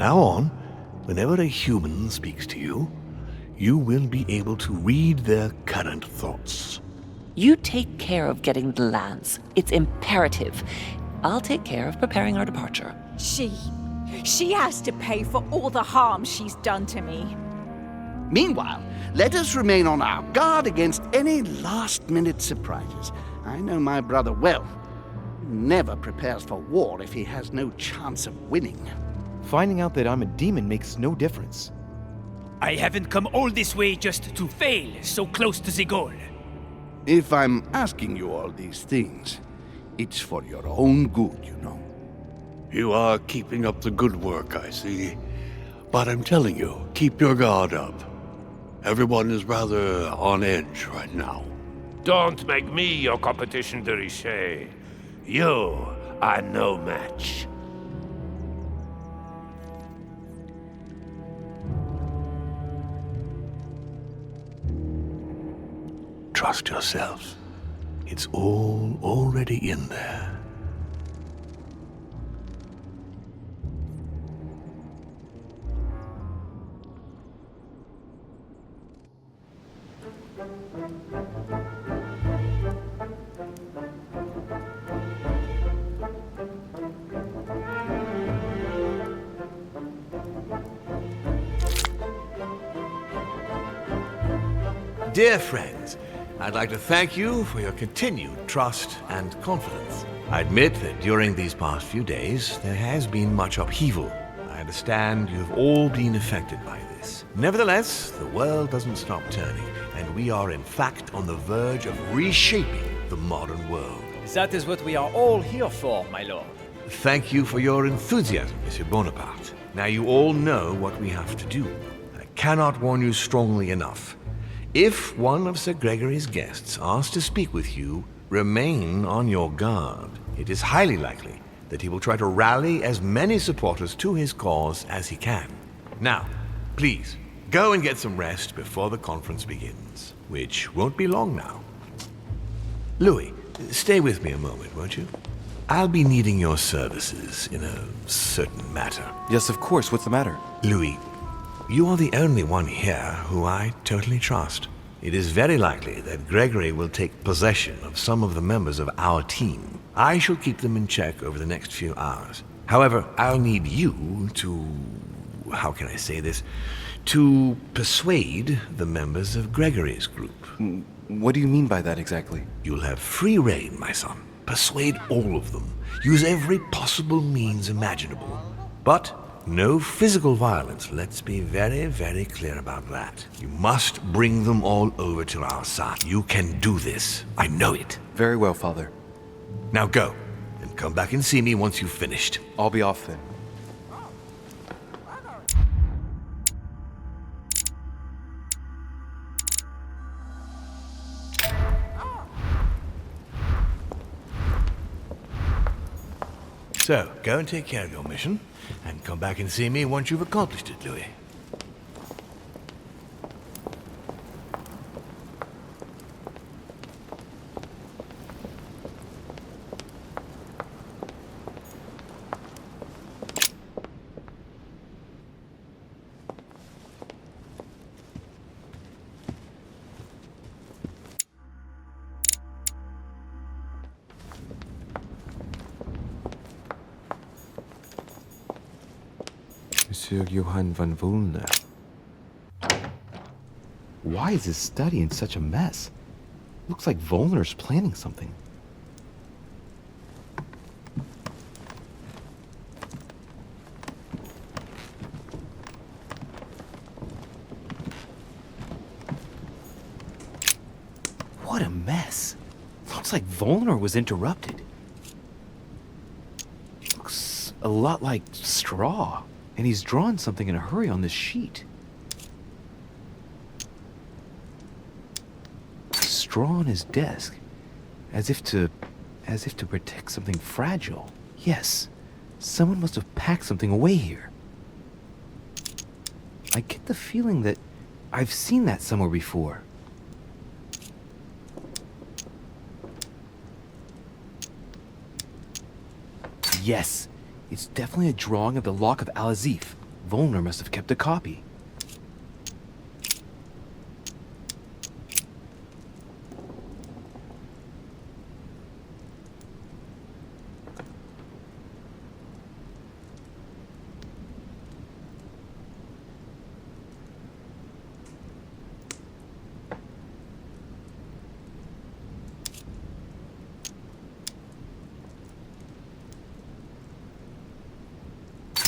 now on, whenever a human speaks to you, you will be able to read their current thoughts. You take care of getting the lands. It's imperative. I'll take care of preparing our departure. She has to pay for all the harm she's done to me. Meanwhile, let us remain on our guard against any last-minute surprises. I know my brother well. He never prepares for war if he has no chance of winning. Finding out that I'm a demon makes no difference. I haven't come all this way just to fail so close to the goal. If I'm asking you all these things, it's for your own good, you know. You are keeping up the good work, I see. But I'm telling you, keep your guard up. Everyone is rather on edge right now. Don't make me your competition, de Richet. You are no match. Trust yourselves. It's all already in there. Dear friends, I'd like to thank you for your continued trust and confidence. I admit that during these past few days, there has been much upheaval. I understand you've all been affected by this. Nevertheless, the world doesn't stop turning, and we are in fact on the verge of reshaping the modern world. That is what we are all here for, my lord. Thank you for your enthusiasm, Monsieur Bonaparte. Now you all know what we have to do. I cannot warn you strongly enough. If one of Sir Gregory's guests asks to speak with you, remain on your guard. It is highly likely that he will try to rally as many supporters to his cause as he can. Now, please, go and get some rest before the conference begins, which won't be long now. Louis, stay with me a moment, won't you? I'll be needing your services in a certain matter. Yes, of course. What's the matter? Louis, you are the only one here who I totally trust. It is very likely that Gregory will take possession of some of the members of our team. I shall keep them in check over the next few hours. However, I'll need you to... how can I say this? To persuade the members of Gregory's group. What do you mean by that exactly? You'll have free rein, my son. Persuade all of them. Use every possible means imaginable. But no physical violence. Let's be very, very clear about that. You must bring them all over to our side. You can do this. I know it. Very well, Father. Now go, and come back and see me once you've finished. I'll be off then. So, go and take care of your mission, and come back and see me once you've accomplished it, Louis. Monsieur Johann von Wulner. Why is his study in such a mess? Looks like Wulner's planning something. What a mess. Looks like Wulner was interrupted. Looks a lot like straw. And he's drawn something in a hurry on this sheet. Straw on his desk, as if to protect something fragile. Yes, someone must have packed something away here. I get the feeling that I've seen that somewhere before. Yes, it's definitely a drawing of the Lock of Al-Azif. Volner must have kept a copy.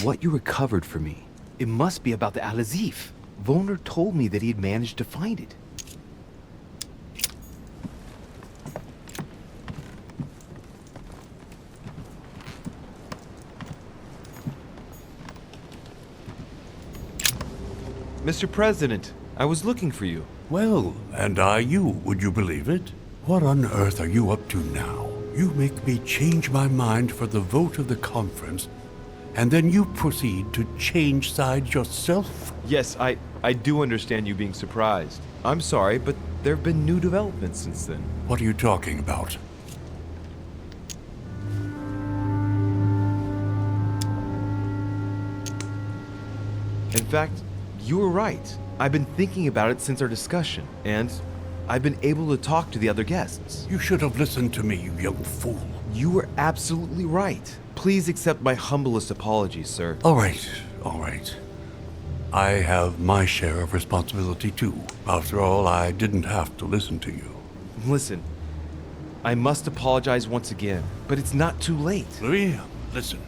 What you recovered for me. It must be about the Al-Azif. Volner told me that he had managed to find it. Mr. President, I was looking for you. Well, and are you, would you believe it? What on earth are you up to now? You make me change my mind for the vote of the conference, and then you proceed to change sides yourself? Yes, I do understand you being surprised. I'm sorry, but there have been new developments since then. What are you talking about? In fact, you were right. I've been thinking about it since our discussion, and I've been able to talk to the other guests. You should have listened to me, you young fool. You were absolutely right. Please accept my humblest apologies, sir. All right, all right. I have my share of responsibility too. After all, I didn't have to listen to you. Listen, I must apologize once again, but it's not too late. Louis, listen.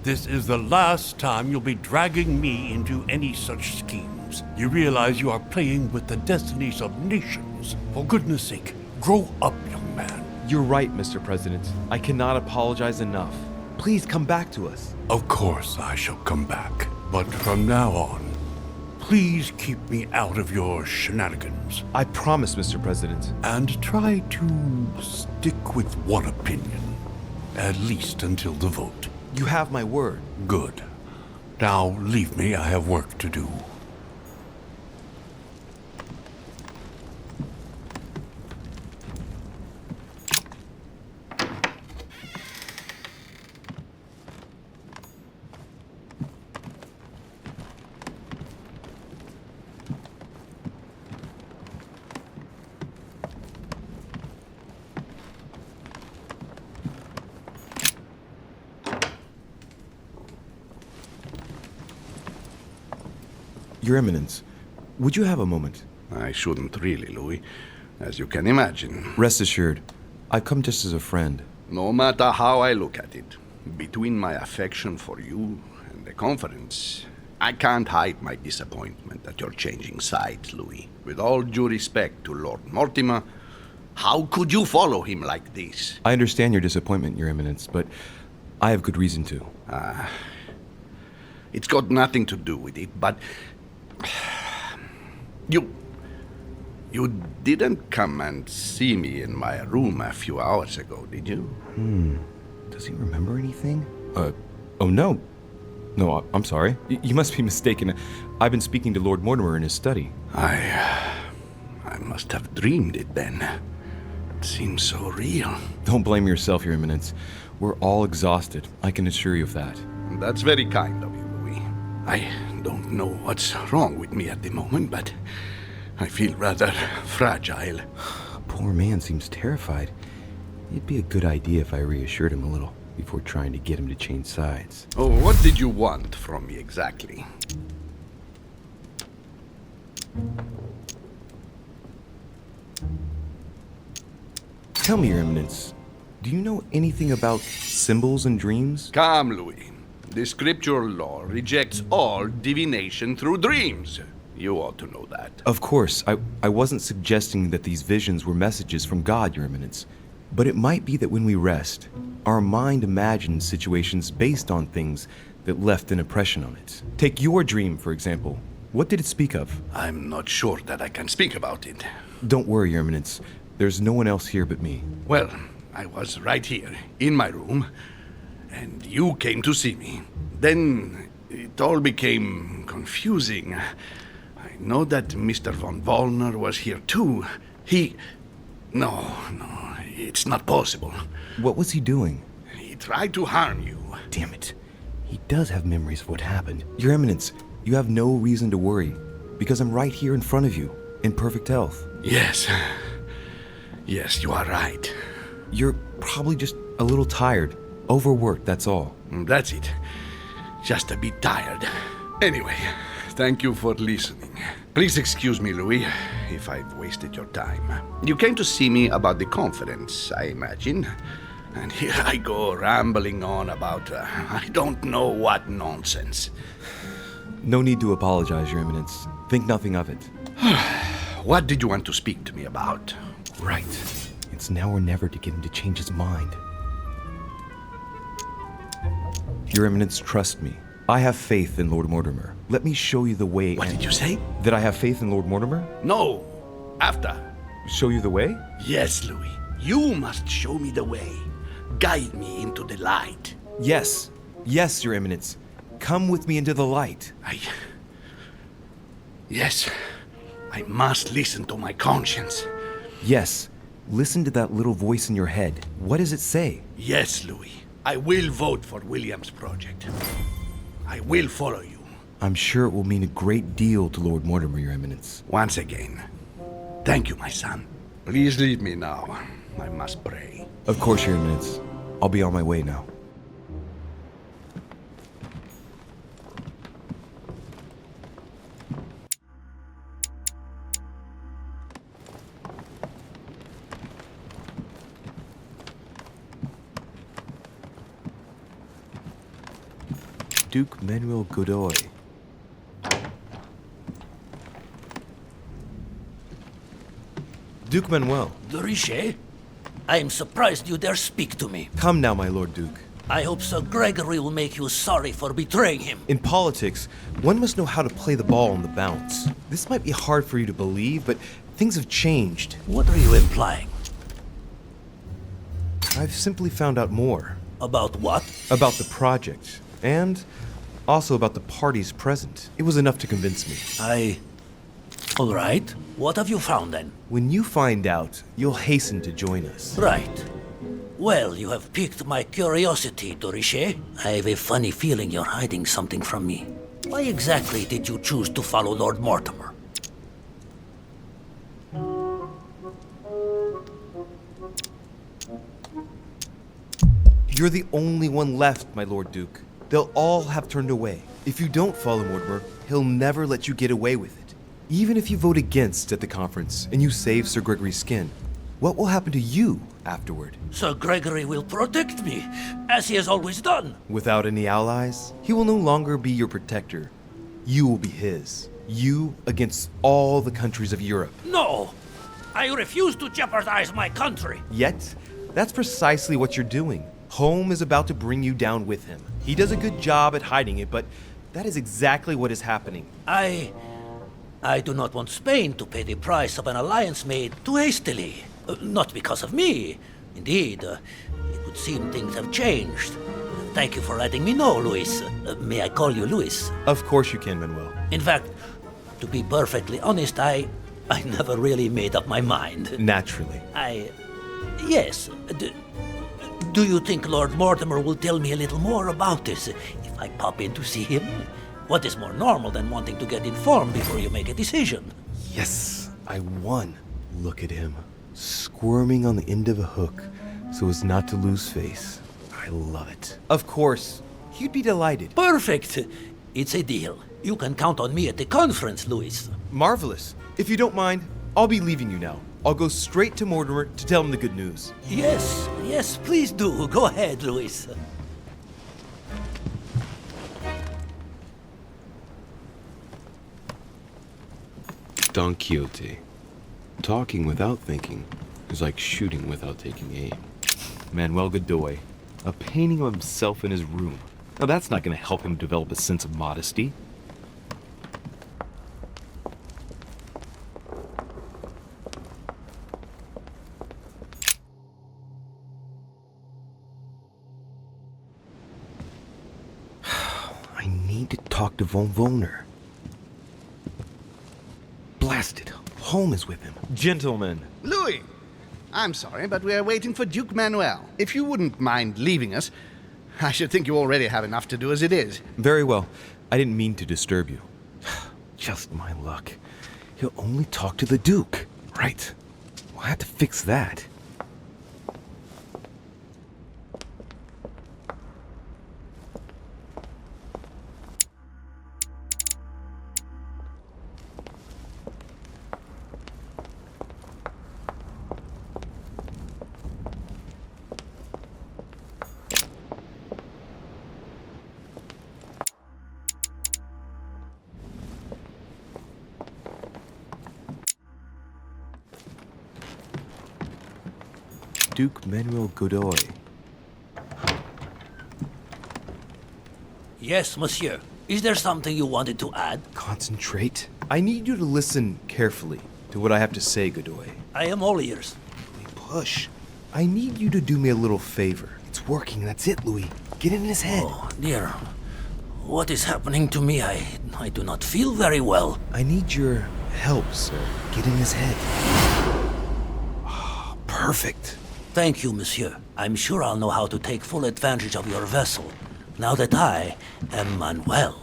This is the last time you'll be dragging me into any such schemes. You realize you are playing with the destinies of nations. For goodness sake, grow up, young man. You're right, Mr. President. I cannot apologize enough. Please come back to us. Of course I shall come back. But from now on, please keep me out of your shenanigans. I promise, Mr. President. And try to stick with one opinion. At least until the vote. You have my word. Good. Now leave me, I have work to do. Your Eminence, would you have a moment? I shouldn't really, Louis, as you can imagine. Rest assured, I've come just as a friend. No matter how I look at it, between my affection for you and the conference, I can't hide my disappointment that you're changing sides, Louis. With all due respect to Lord Mortimer, how could you follow him like this? I understand your disappointment, Your Eminence, but I have good reason to. It's got nothing to do with it, but You didn't come and see me in my room a few hours ago, did you? Does he remember anything? Oh no. No, I'm sorry. You must be mistaken. I've been speaking to Lord Mortimer in his study. I must have dreamed it then. It seems so real. Don't blame yourself, Your Eminence. We're all exhausted. I can assure you of that. That's very kind of you, Louis. I don't know what's wrong with me at the moment, but I feel rather fragile. Poor man seems terrified. It'd be a good idea if I reassured him a little before trying to get him to change sides. Oh, what did you want from me exactly? Tell me, Your Eminence, do you know anything about symbols and dreams? Come, Louis. The scriptural law rejects all divination through dreams. You ought to know that. Of course, I wasn't suggesting that these visions were messages from God, Your Eminence. But it might be that when we rest, our mind imagines situations based on things that left an impression on it. Take your dream, for example. What did it speak of? I'm not sure that I can speak about it. Don't worry, Your Eminence. There's no one else here but me. Well, I was right here, in my room, and you came to see me. Then it all became confusing. I know that Mr. von Wollner was here too. No, it's not possible. What was he doing? He tried to harm you. Damn it. He does have memories of what happened. Your Eminence, you have no reason to worry, because I'm right here in front of you, in perfect health. Yes. Yes, you are right. You're probably just a little tired. Overworked, that's all. That's it. Just a bit tired. Anyway, thank you for listening. Please excuse me, Louis, if I've wasted your time. You came to see me about the conference, I imagine. And here I go rambling on about I don't know what nonsense. No need to apologize, Your Eminence. Think nothing of it. What did you want to speak to me about? Right. It's now or never to get him to change his mind. Your Eminence, trust me. I have faith in Lord Mortimer. Let me show you the way. What did you say? That I have faith in Lord Mortimer? No. After. Show you the way? Yes, Louis. You must show me the way. Guide me into the light. Yes. Yes, Your Eminence. Come with me into the light. Yes. I must listen to my conscience. Yes. Listen to that little voice in your head. What does it say? Yes, Louis. I will vote for William's project. I will follow you. I'm sure it will mean a great deal to Lord Mortimer, Your Eminence. Once again, thank you, my son. Please leave me now. I must pray. Of course, Your Eminence. I'll be on my way now. Duke Manuel Godoy. Duke Manuel. De Richet? I am surprised you dare speak to me. Come now, my Lord Duke. I hope Sir Gregory will make you sorry for betraying him. In politics, one must know how to play the ball on the bounce. This might be hard for you to believe, but things have changed. What are you implying? I've simply found out more. About what? About the project, and also about the parties present. It was enough to convince me. All right. What have you found then? When you find out, you'll hasten to join us. Right. Well, you have piqued my curiosity, de Richet. I have a funny feeling you're hiding something from me. Why exactly did you choose to follow Lord Mortimer? You're the only one left, my Lord Duke. They'll all have turned away. If you don't follow Mortimer, he'll never let you get away with it. Even if you vote against at the conference and you save Sir Gregory's skin, what will happen to you afterward? Sir Gregory will protect me, as he has always done. Without any allies, he will no longer be your protector. You will be his. You against all the countries of Europe. No! I refuse to jeopardize my country. Yet, that's precisely what you're doing. Home is about to bring you down with him. He does a good job at hiding it, but that is exactly what is happening. I do not want Spain to pay the price of an alliance made too hastily. Not because of me. Indeed, it would seem things have changed. Thank you for letting me know, Luis. May I call you Luis? Of course you can, Manuel. In fact, to be perfectly honest, I never really made up my mind. Naturally. Yes. Do you think Lord Mortimer will tell me a little more about this if I pop in to see him? What is more normal than wanting to get informed before you make a decision? Yes, I won. Look at him, squirming on the end of a hook so as not to lose face. I love it. Of course, he'd be delighted. Perfect. It's a deal. You can count on me at the conference, Luis. Marvelous. If you don't mind, I'll be leaving you now. I'll go straight to Mortimer to tell him the good news. Yes, please do. Go ahead, Luis. Don Quixote. Talking without thinking is like shooting without taking aim. Manuel Godoy, a painting of himself in his room. Now that's not going to help him develop a sense of modesty. I need to talk to Von Wohner. Blasted. Holm is with him. Gentlemen. Louis! I'm sorry, but we are waiting for Duke Manuel. If you wouldn't mind leaving us, I should think you already have enough to do as it is. Very well. I didn't mean to disturb you. Just my luck. He'll only talk to the Duke. Right. We'll have to fix that. Duke Manuel Godoy. Yes, monsieur. Is there something you wanted to add? Concentrate. I need you to listen carefully to what I have to say, Godoy. I am all ears. Louis, push. I need you to do me a little favor. It's working, that's it, Louis. Get in his head. Oh, dear. What is happening to me? I do not feel very well. I need your help, sir. Get in his head. Oh, perfect. Thank you, monsieur. I'm sure I'll know how to take full advantage of your vessel, now that I am Manuel.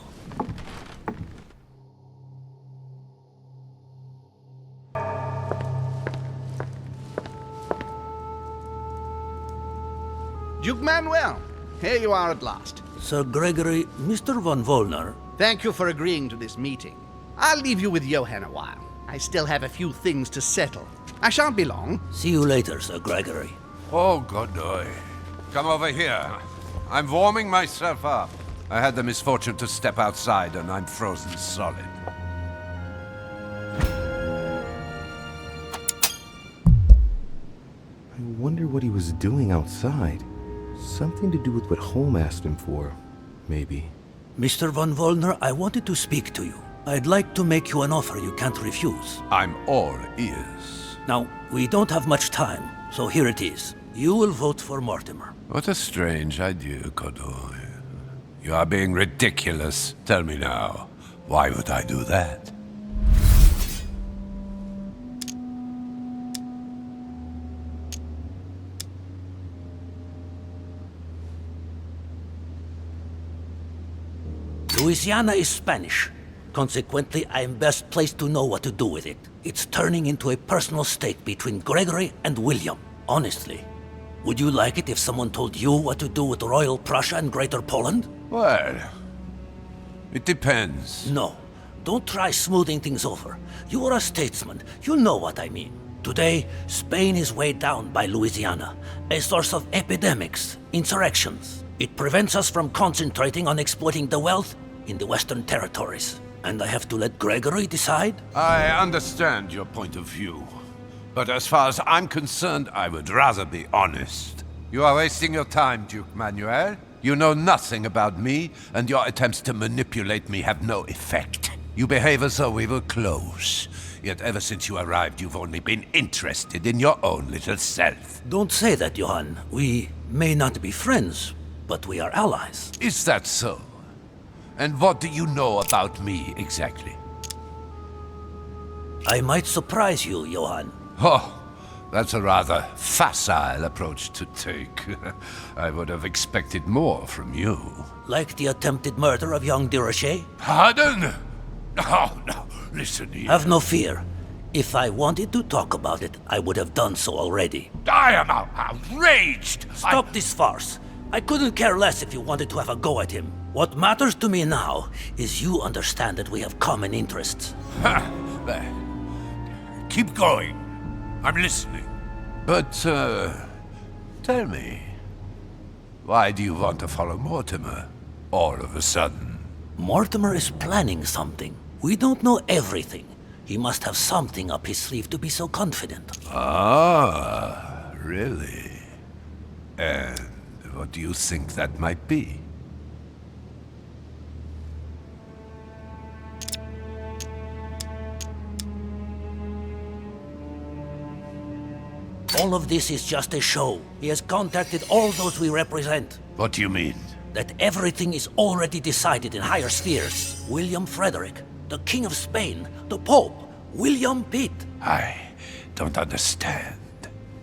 Duke Manuel, here you are at last. Sir Gregory, Mr. von Wollner. Thank you for agreeing to this meeting. I'll leave you with Johann a while. I still have a few things to settle. I shan't be long. See you later, Sir Gregory. Oh, Godoy. Come over here. I'm warming myself up. I had the misfortune to step outside and I'm frozen solid. I wonder what he was doing outside. Something to do with what Holm asked him for, maybe. Mr. von Wollner, I wanted to speak to you. I'd like to make you an offer you can't refuse. I'm all ears. Now, we don't have much time, so here it is. You will vote for Mortimer. What a strange idea, Godoy. You are being ridiculous. Tell me now, why would I do that? Louisiana is Spanish. Consequently, I am best placed to know what to do with it. It's turning into a personal stake between Gregory and William. Honestly, would you like it if someone told you what to do with Royal Prussia and Greater Poland? Well, it depends. No. Don't try smoothing things over. You are a statesman. You know what I mean. Today, Spain is weighed down by Louisiana, a source of epidemics, insurrections. It prevents us from concentrating on exploiting the wealth in the Western territories. And I have to let Gregory decide? I understand your point of view. But as far as I'm concerned, I would rather be honest. You are wasting your time, Duke Manuel. You know nothing about me, and your attempts to manipulate me have no effect. You behave as though we were close. Yet ever since you arrived, you've only been interested in your own little self. Don't say that, Johann. We may not be friends, but we are allies. Is that so? And what do you know about me, exactly? I might surprise you, Johann. Oh, that's a rather facile approach to take. I would have expected more from you. Like the attempted murder of young Durocher? Pardon? Oh, no, listen here. Have no fear. If I wanted to talk about it, I would have done so already. I am outraged! Stop this farce. I couldn't care less if you wanted to have a go at him. What matters to me now is you understand that we have common interests. There. Keep going. I'm listening. But, tell me, why do you want to follow Mortimer all of a sudden? Mortimer is planning something. We don't know everything. He must have something up his sleeve to be so confident. Ah, really? And what do you think that might be? All of this is just a show. He has contacted all those we represent. What do you mean? That everything is already decided in higher spheres. William Frederick, the King of Spain, the Pope, William Pitt. I don't understand.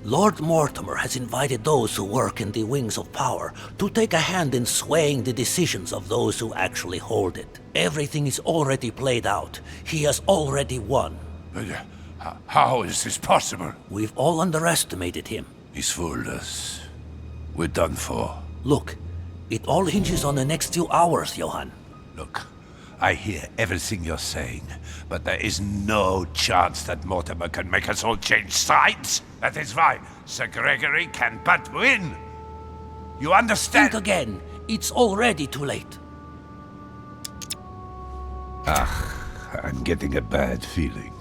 Lord Mortimer has invited those who work in the wings of power to take a hand in swaying the decisions of those who actually hold it. Everything is already played out. He has already won. But, how is this possible? We've all underestimated him. He's fooled us. We're done for. Look, it all hinges on the next few hours, Johann. Look, I hear everything you're saying, but there is no chance that Mortimer can make us all change sides. That is why Sir Gregory can but win. You understand? Think again. It's already too late. I'm getting a bad feeling.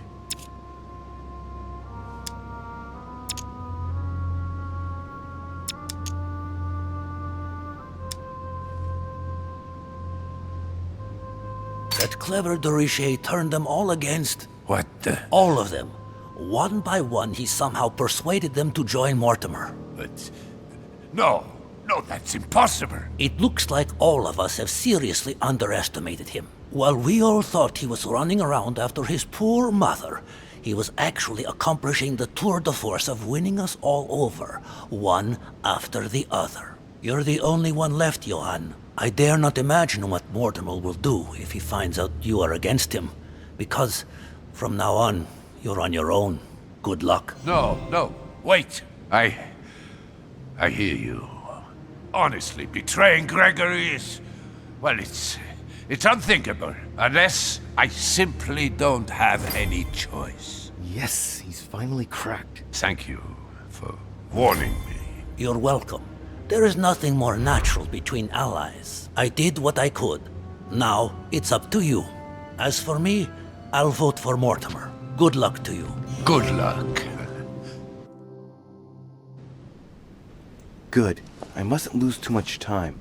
That clever de Richet turned them all against... What the... all of them. One by one, he somehow persuaded them to join Mortimer. But... No, that's impossible. It looks like all of us have seriously underestimated him. While we all thought he was running around after his poor mother, he was actually accomplishing the tour de force of winning us all over, one after the other. You're the only one left, Johann. I dare not imagine what Mortimer will do if he finds out you are against him, because from now on, you're on your own. Good luck. No, wait. I hear you. Honestly, betraying Gregory is... well, it's unthinkable. Unless I simply don't have any choice. Yes, he's finally cracked. Thank you for warning me. You're welcome. There is nothing more natural between allies. I did what I could. Now, it's up to you. As for me, I'll vote for Mortimer. Good luck to you. Good luck. Good. I mustn't lose too much time.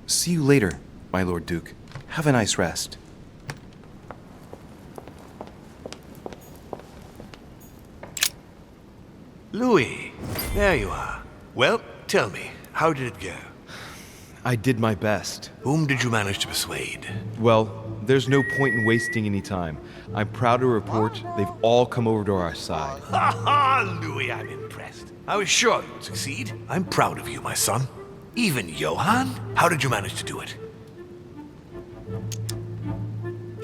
See you later, my Lord Duke. Have a nice rest. Louis, there you are. Well, tell me, how did it go? I did my best. Whom did you manage to persuade? Well, there's no point in wasting any time. I'm proud to report they've all come over to our side. Ha ha, Louis, I'm impressed. I was sure you'd succeed. I'm proud of you, my son. Even Johann? How did you manage to do it?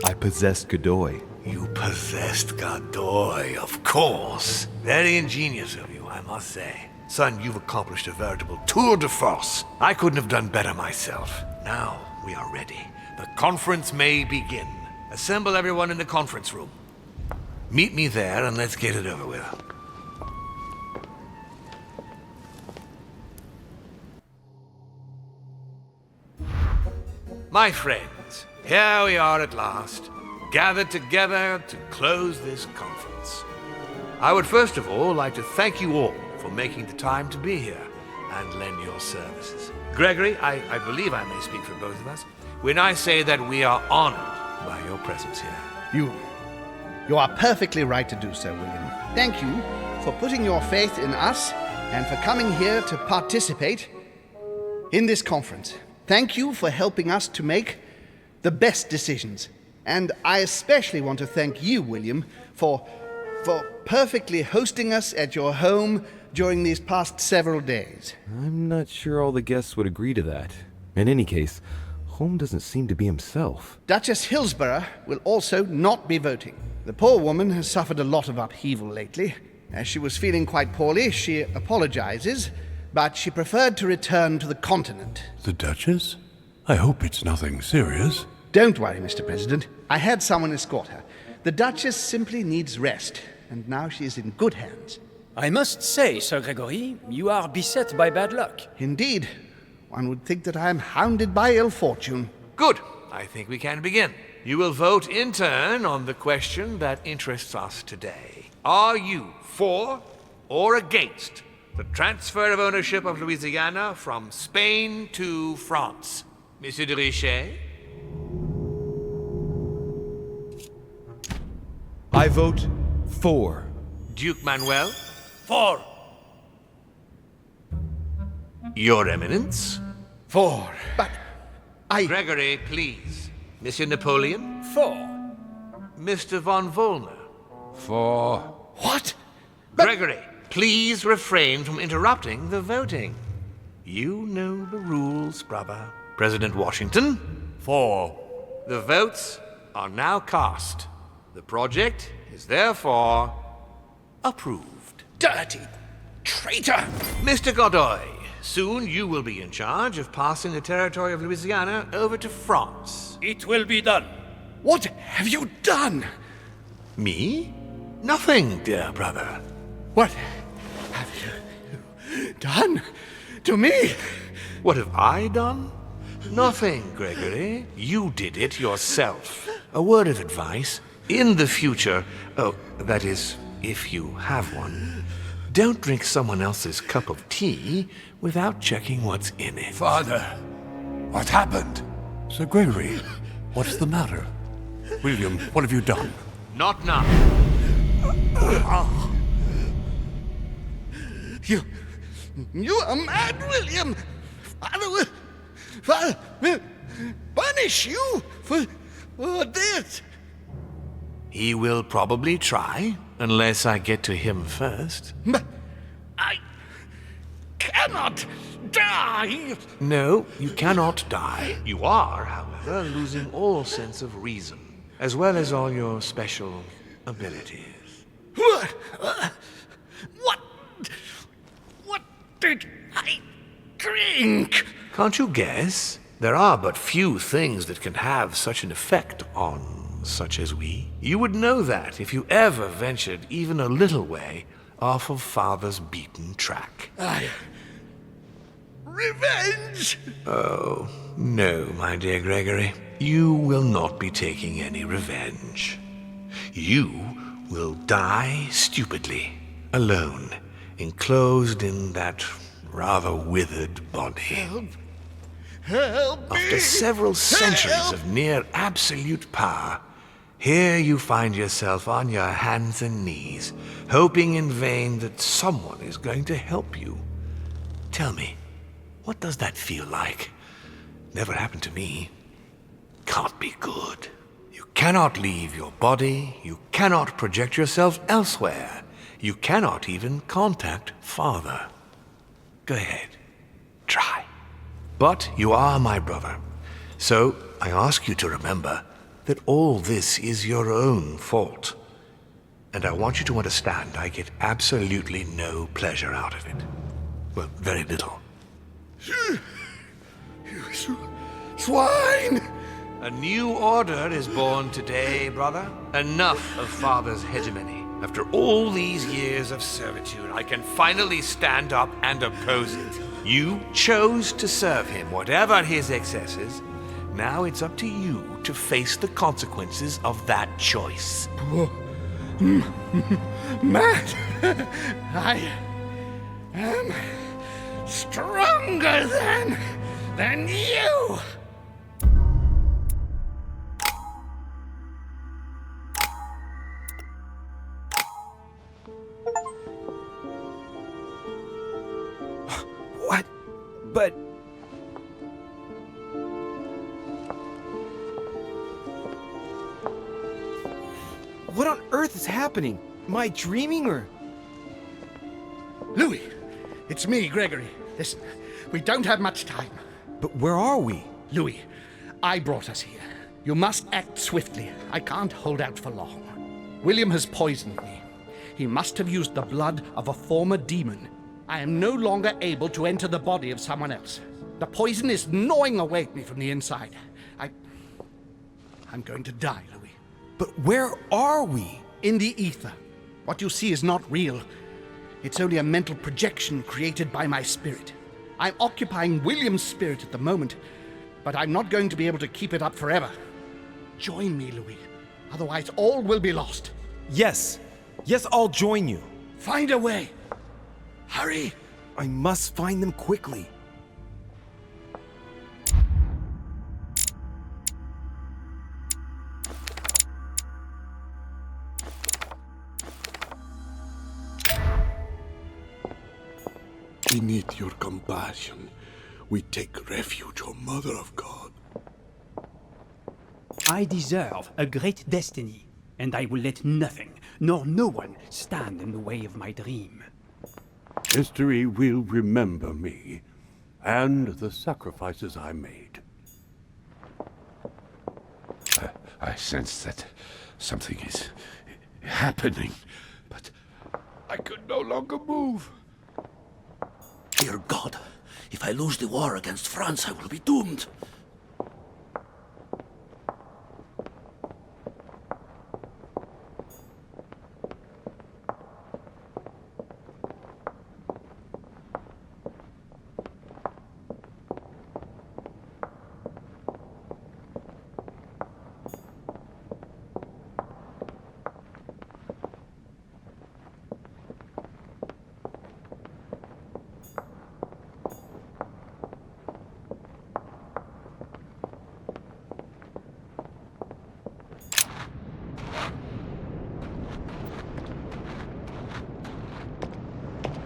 I possessed Godoy. You possessed Godoy, of course. Very ingenious of you, I must say. Son, you've accomplished a veritable tour de force. I couldn't have done better myself. Now we are ready. The conference may begin. Assemble everyone in the conference room. Meet me there and let's get it over with. My friends, here we are at last, gathered together to close this conference. I would first of all like to thank you all for making the time to be here and lend your services. Gregory, I believe I may speak for both of us when I say that we are honored by your presence here. You are perfectly right to do so, William. Thank you for putting your faith in us and for coming here to participate in this conference. Thank you for helping us to make the best decisions. And I especially want to thank you, William, for perfectly hosting us at your home during these past several days. I'm not sure all the guests would agree to that. In any case, Holm doesn't seem to be himself. Duchess Hillsborough will also not be voting. The poor woman has suffered a lot of upheaval lately. As she was feeling quite poorly, she apologizes, but she preferred to return to the continent. The Duchess? I hope it's nothing serious. Don't worry, Mr. President. I had someone escort her. The Duchess simply needs rest, and now she is in good hands. I must say, Sir Gregory, you are beset by bad luck. Indeed. One would think that I am hounded by ill fortune. Good. I think we can begin. You will vote in turn on the question that interests us today. Are you for or against the transfer of ownership of Louisiana from Spain to France? Monsieur de Richet? I vote for. Duke Manuel? For. Your Eminence? 4. But I... Gregory, please. Monsieur Napoleon? 4. Mr. von Volner? 4. What? Gregory, please refrain from interrupting the voting. You know the rules, brother. President Washington? 4. The votes are now cast. The project is therefore approved. Dirty traitor! Mr. Godoy, soon you will be in charge of passing the territory of Louisiana over to France. It will be done. What have you done? Me? Nothing, dear brother. What have you done to me? What have I done? Nothing, Gregory. You did it yourself. A word of advice. In the future, that is, if you have one, don't drink someone else's cup of tea without checking what's in it. Father, what happened? Sir Gregory, what's the matter? William, what have you done? Not now. You are mad, William. Father will punish you for this. He will probably try, unless I get to him first. But I cannot die. No, you cannot die. You are, however, losing all sense of reason, as well as all your special abilities. What did I drink? Can't you guess? There are but few things that can have such an effect on such as we. You would know that if you ever ventured even a little way off of Father's beaten track. Revenge! Oh, no, my dear Gregory. You will not be taking any revenge. You will die stupidly, alone, enclosed in that rather withered body. Help me! After several centuries of near absolute power, here you find yourself on your hands and knees, hoping in vain that someone is going to help you. Tell me, what does that feel like? Never happened to me. Can't be good. You cannot leave your body, you cannot project yourself elsewhere, you cannot even contact Father. Go ahead, try. But you are my brother, so I ask you to remember that all this is your own fault. And I want you to understand I get absolutely no pleasure out of it. Well, very little. You swine! A new order is born today, brother. Enough of Father's hegemony. After all these years of servitude, I can finally stand up and oppose it. You chose to serve him, whatever his excesses. Now it's up to you to face the consequences of that choice. Matt, I am stronger than you. What? But... What on earth is happening? Am I dreaming or... Louis, it's me, Gregory. Listen, we don't have much time. But where are we? Louis, I brought us here. You must act swiftly. I can't hold out for long. William has poisoned me. He must have used the blood of a former demon. I am no longer able to enter the body of someone else. The poison is gnawing away at me from the inside. I'm going to die, Louis. But where are we? In the ether. What you see is not real. It's only a mental projection created by my spirit. I'm occupying William's spirit at the moment, but I'm not going to be able to keep it up forever. Join me, Louis. Otherwise, all will be lost. Yes. Yes, I'll join you. Find a way. Hurry. I must find them quickly. Beneath your compassion, we take refuge, O Mother of God. I deserve a great destiny, and I will let nothing, nor no one, stand in the way of my dream. History will remember me, and the sacrifices I made. I sense that something is happening, but I could no longer move. Dear God, if I lose the war against France, I will be doomed.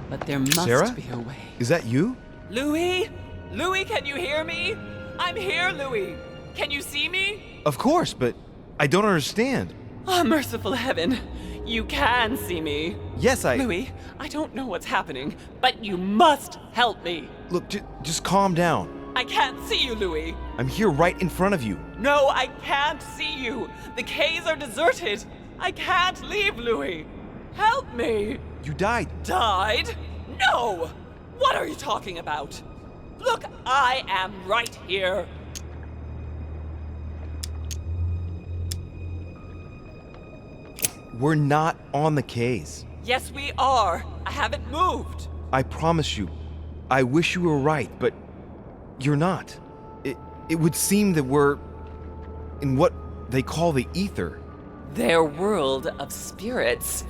But there must Sarah? be a way. Is that you? Louis? Louis, can you hear me? I'm here, Louis. Can you see me? Of course, but I don't understand. Oh, merciful heaven. You can see me. Yes, Louis, I don't know what's happening, but you must help me. Look, just calm down. I can't see you, Louis. I'm here right in front of you. No, I can't see you. The caves are deserted. I can't leave, Louis. Help me. You died. Died? No! What are you talking about? Look, I am right here. We're not on the case. Yes, we are. I haven't moved. I promise you. I wish you were right, but you're not. It would seem that we're in what they call the ether. Their world of spirits.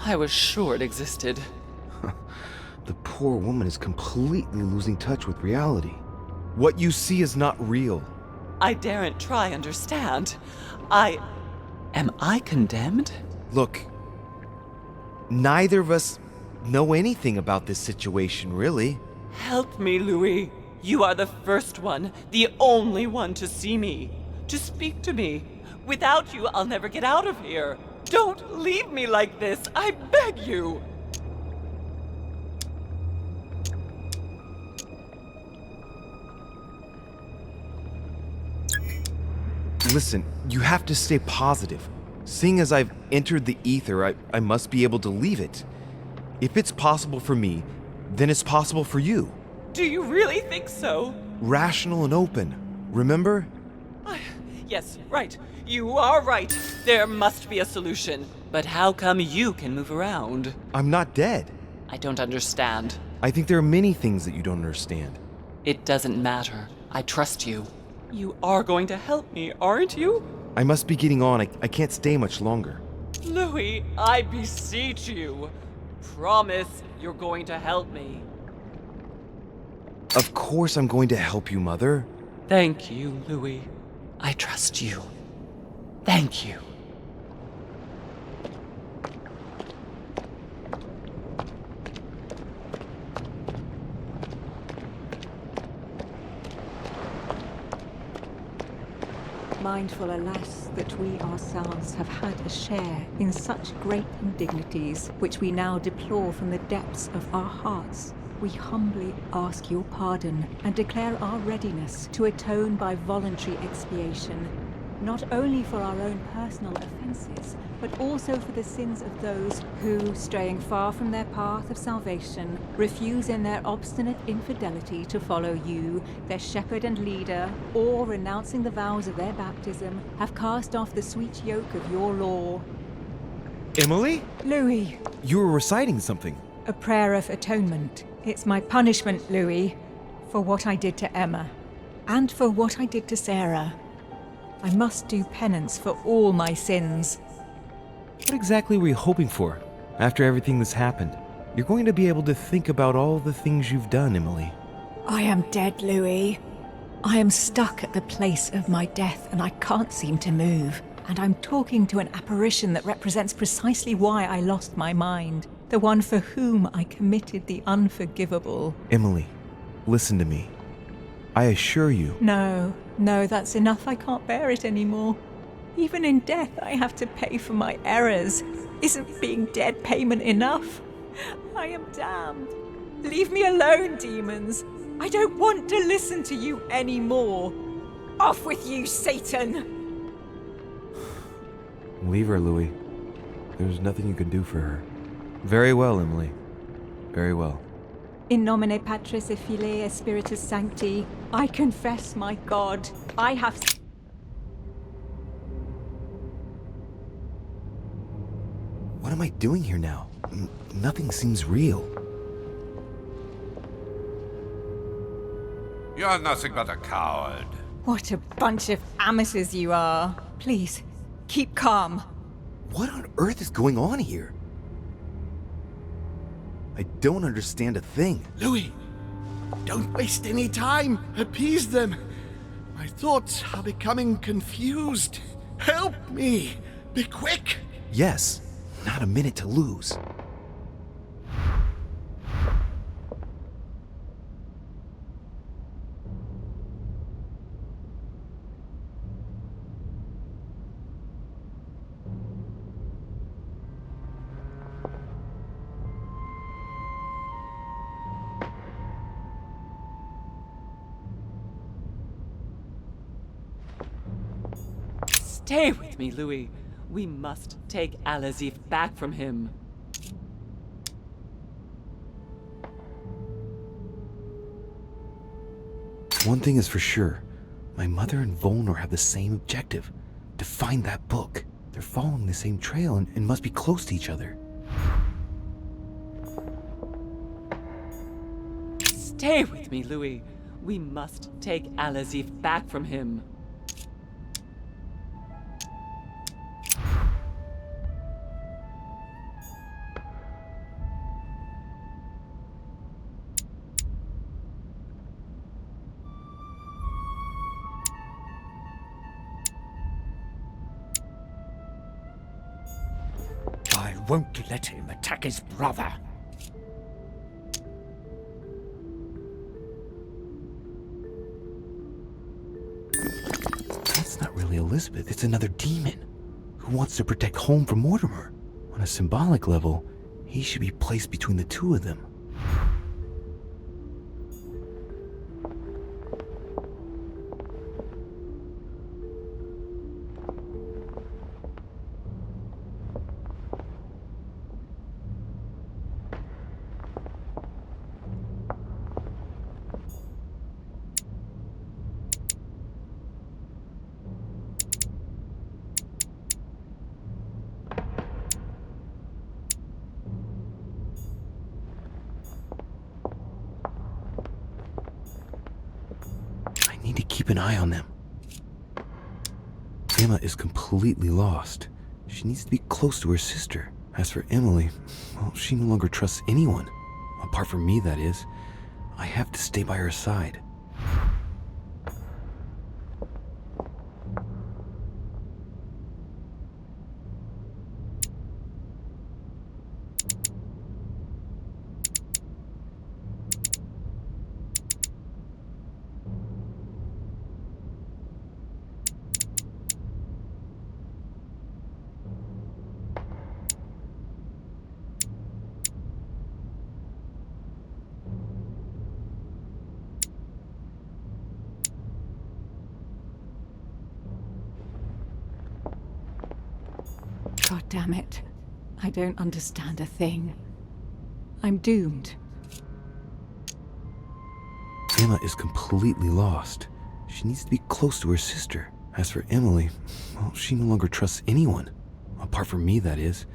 I was sure it existed. The poor woman is completely losing touch with reality. What you see is not real. I daren't try understand. Am I condemned? Look, neither of us know anything about this situation, really. Help me, Louis. You are the first one, the only one to see me, to speak to me. Without you, I'll never get out of here. Don't leave me like this, I beg you. Listen, you have to stay positive. Seeing as I've entered the ether, I must be able to leave it. If it's possible for me, then it's possible for you. Do you really think so? Rational and open, remember? Yes, right. You are right. There must be a solution. But how come you can move around? I'm not dead. I don't understand. I think there are many things that you don't understand. It doesn't matter. I trust you. You are going to help me, aren't you? I must be getting on. I can't stay much longer. Louis, I beseech you. Promise you're going to help me. Of course I'm going to help you, Mother. Thank you, Louis. I trust you. Thank you. Mindful, alas, that we ourselves have had a share in such great indignities, which we now deplore from the depths of our hearts, we humbly ask your pardon and declare our readiness to atone by voluntary expiation, not only for our own personal offences, but also for the sins of those who, straying far from their path of salvation, refuse in their obstinate infidelity to follow you, their shepherd and leader, or, renouncing the vows of their baptism, have cast off the sweet yoke of your law. Emily? Louis. You were reciting something. A prayer of atonement. It's my punishment, Louis, for what I did to Emma, and for what I did to Sarah. I must do penance for all my sins. What exactly were you hoping for? After everything that's happened, you're going to be able to think about all the things you've done, Emily. I am dead, Louis. I am stuck at the place of my death and I can't seem to move. And I'm talking to an apparition that represents precisely why I lost my mind. The one for whom I committed the unforgivable. Emily, listen to me. I assure you. No, that's enough. I can't bear it anymore. Even in death, I have to pay for my errors. Isn't being dead payment enough? I am damned. Leave me alone, demons. I don't want to listen to you anymore. Off with you, Satan! Leave her, Louis. There's nothing you can do for her. Very well, Emily. Very well. In nomine Patris et Filii et Spiritus Sancti, I confess, my God, I have... What am I doing here now? Nothing seems real. You're nothing but a coward. What a bunch of amateurs you are. Please, keep calm. What on earth is going on here? I don't understand a thing. Louis, don't waste any time. Appease them. My thoughts are becoming confused. Help me. Be quick. Yes, not a minute to lose. Stay with me, Louis. We must take Al-Azif back from him. One thing is for sure. My mother and Volnor have the same objective. To find that book. They're following the same trail and must be close to each other. Stay with me, Louis. We must take Al-Azif back from him. I won't let him attack his brother. That's not really Elizabeth, it's another demon who wants to protect home from Mortimer. On a symbolic level, he should be placed between the two of them. I need to keep an eye on them. Emma is completely lost. She needs to be close to her sister. As for Emily, well, she no longer trusts anyone. Apart from me, that is. I have to stay by her side. God damn it. I don't understand a thing. I'm doomed. Emma is completely lost. She needs to be close to her sister. As for Emily, well, she no longer trusts anyone. Apart from me, that is.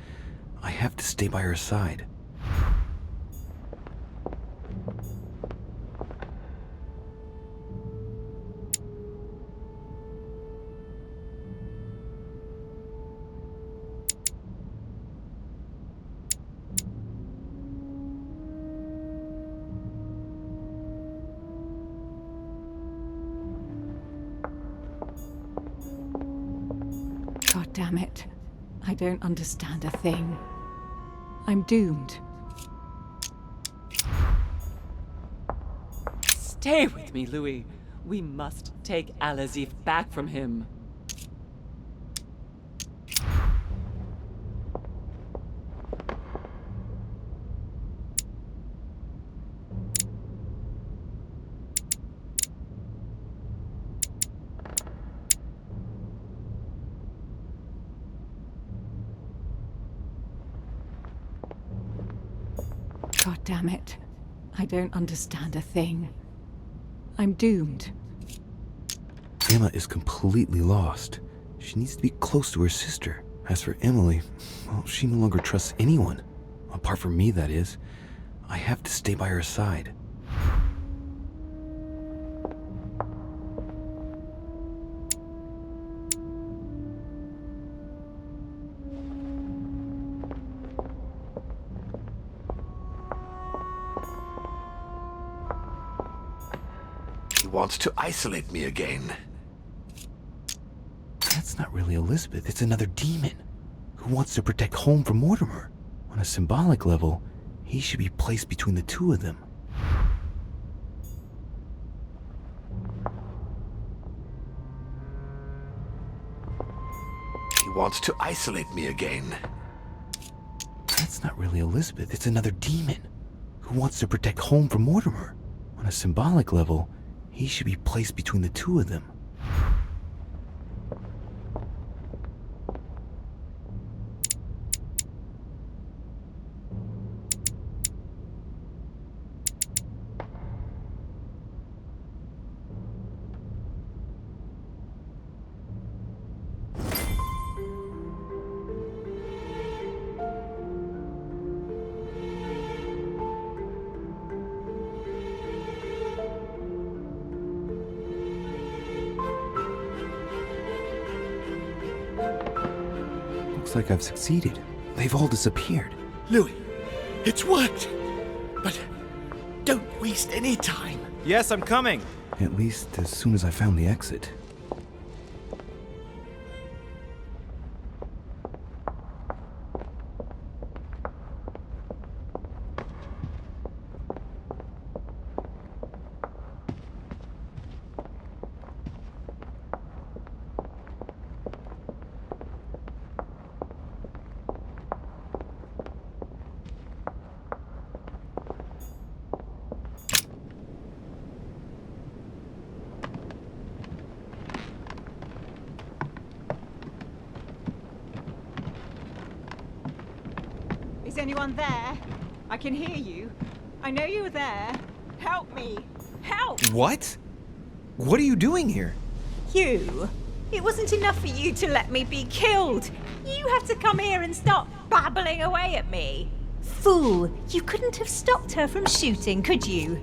I have to stay by her side. God damn it. I don't understand a thing. I'm doomed. Stay with me, Louis. We must take Al-Azif back from him. God damn it. I don't understand a thing. I'm doomed. Emma is completely lost. She needs to be close to her sister. As for Emily, well, she no longer trusts anyone. Apart from me, that is. I have to stay by her side. He wants to isolate me again. That's not really Elizabeth, it's another demon who wants to protect home from Mortimer. On a symbolic level, he should be placed between the two of them. He wants to isolate me again. That's not really Elizabeth, it's another demon who wants to protect home from Mortimer. On a symbolic level, he should be placed between the two of them. Looks like I've succeeded. They've all disappeared. Louis, it's worked. But don't waste any time. Yes, I'm coming. At least as soon as I found the exit. Is anyone there? I can hear you. I know you're there. Help me. Help! What? What are you doing here? You? It wasn't enough for you to let me be killed. You had to come here and start babbling away at me. Fool, you couldn't have stopped her from shooting, could you?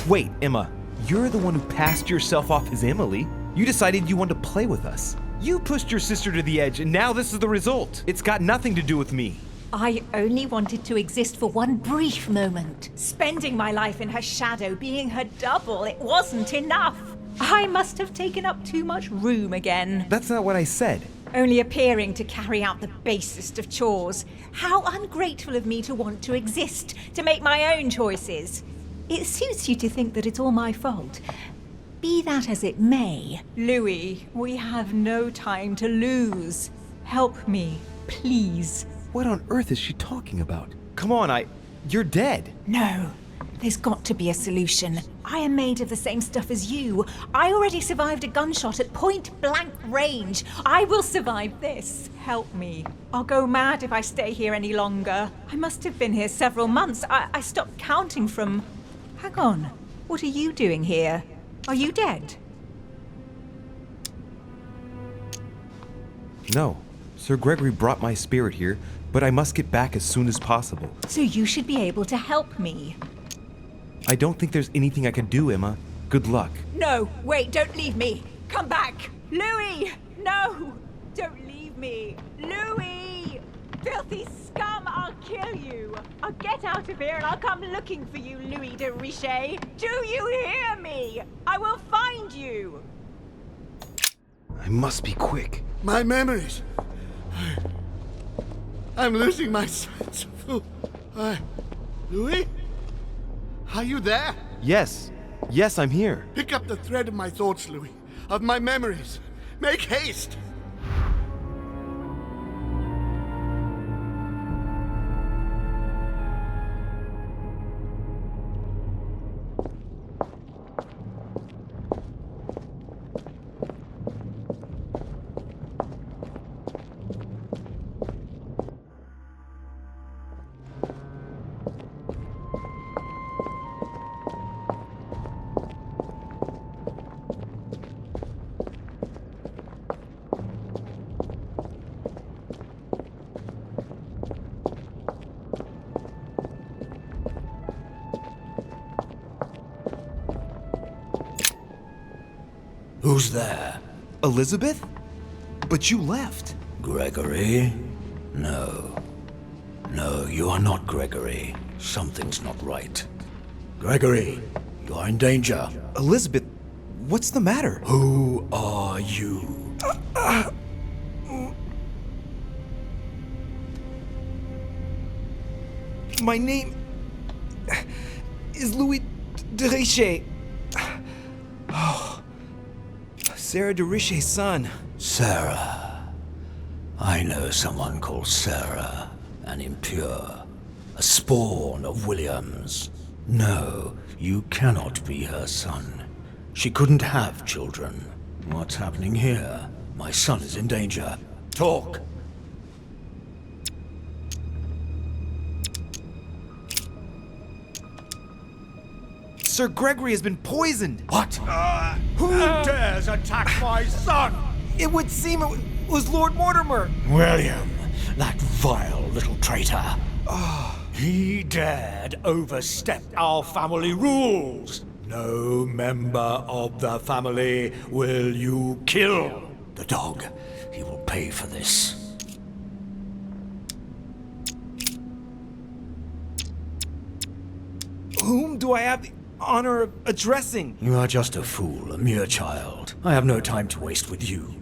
Wait, Emma, you're the one who passed yourself off as Emily. You decided you wanted to play with us. You pushed your sister to the edge, and now this is the result. It's got nothing to do with me. I only wanted to exist for one brief moment. Spending my life in her shadow, being her double, it wasn't enough. I must have taken up too much room again. That's not what I said. Only appearing to carry out the basest of chores. How ungrateful of me to want to exist, to make my own choices. It suits you to think that it's all my fault. Be that as it may. Louis, we have no time to lose. Help me, please. What on earth is she talking about? Come on, you're dead. No, there's got to be a solution. I am made of the same stuff as you. I already survived a gunshot at point-blank range. I will survive this. Help me. I'll go mad if I stay here any longer. I must have been here several months. I stopped counting from... Hang on. What are you doing here? Are you dead? No. Sir Gregory brought my spirit here, but I must get back as soon as possible. So you should be able to help me. I don't think there's anything I can do, Emma. Good luck. No, wait, don't leave me. Come back. Louis! No! Don't leave me. Louis! Filthy scum, I'll kill you. I'll get out of here and I'll come looking for you, Louis de Richet. Do you hear me? I will find you. I must be quick. My memories. I'm losing my sense of who... Louis? Are you there? Yes. Yes, I'm here. Pick up the thread of my thoughts, Louis. Of my memories. Make haste! Who's there? Elizabeth? But you left. Gregory? No. No, you are not Gregory. Something's not right. Gregory, you are in danger. Elizabeth, what's the matter? Who are you? My name is Louis de Richer. Oh, Sarah de Richer's son. Sarah. I know someone called Sarah, an impure, a spawn of Williams. No, you cannot be her son. She couldn't have children. What's happening here? My son is in danger. Talk! Sir Gregory has been poisoned. What? Who dares attack my son? It would seem it was Lord Mortimer. William, that vile little traitor. He dared overstep our family rules. No member of the family will you kill. The dog. He will pay for this. Whom do I have the honor of addressing? You are just a fool, a mere child. I have no time to waste with you.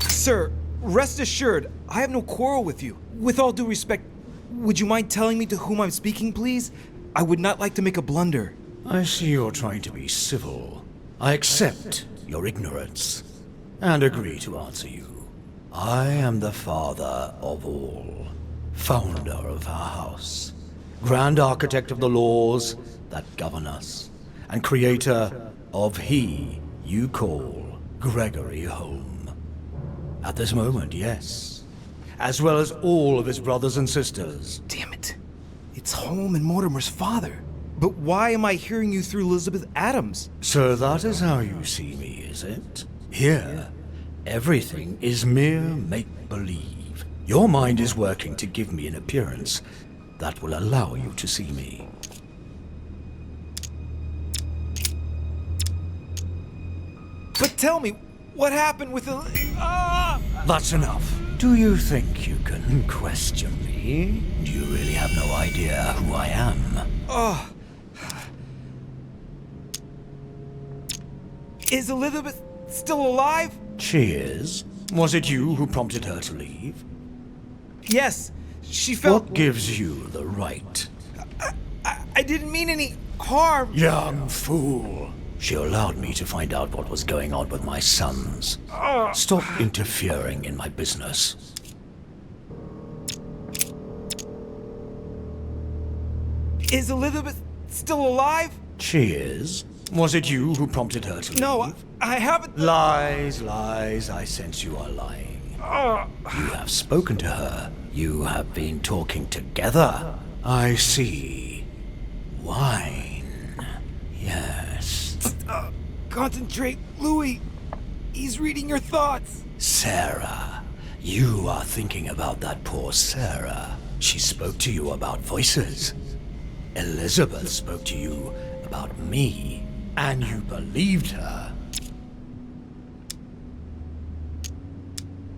Sir, rest assured, I have no quarrel with you. With all due respect, would you mind telling me to whom I'm speaking, please? I would not like to make a blunder. I see you're trying to be civil. I accept your ignorance and agree to answer you. I am the father of all, founder of our house, grand architect of the laws that govern us, and creator of he you call Gregory home. At this moment, yes. As well as all of his brothers and sisters. Damn it. It's Holm and Mortimer's father. But why am I hearing you through Elizabeth Adams? So that is how you see me, is it? Here, everything is mere make-believe. Your mind is working to give me an appearance that will allow you to see me. But tell me, what happened with the... That's enough. Do you think you can question me? Do you really have no idea who I am? Is Elizabeth still alive? She is. Was it you who prompted her to leave? Yes, she felt... What gives you the right? I didn't mean any harm. Young fool. She allowed me to find out what was going on with my sons. Stop interfering in my business. Is Elizabeth still alive? She is. Was it you who prompted her to leave? No, I haven't... Lies, lies. I sense you are lying. You have spoken to her. You have been talking together. I see. Wine. Yes. Concentrate, Louis. He's reading your thoughts. Sarah. You are thinking about that poor Sarah. She spoke to you about voices. Elizabeth spoke to you about me, and you believed her.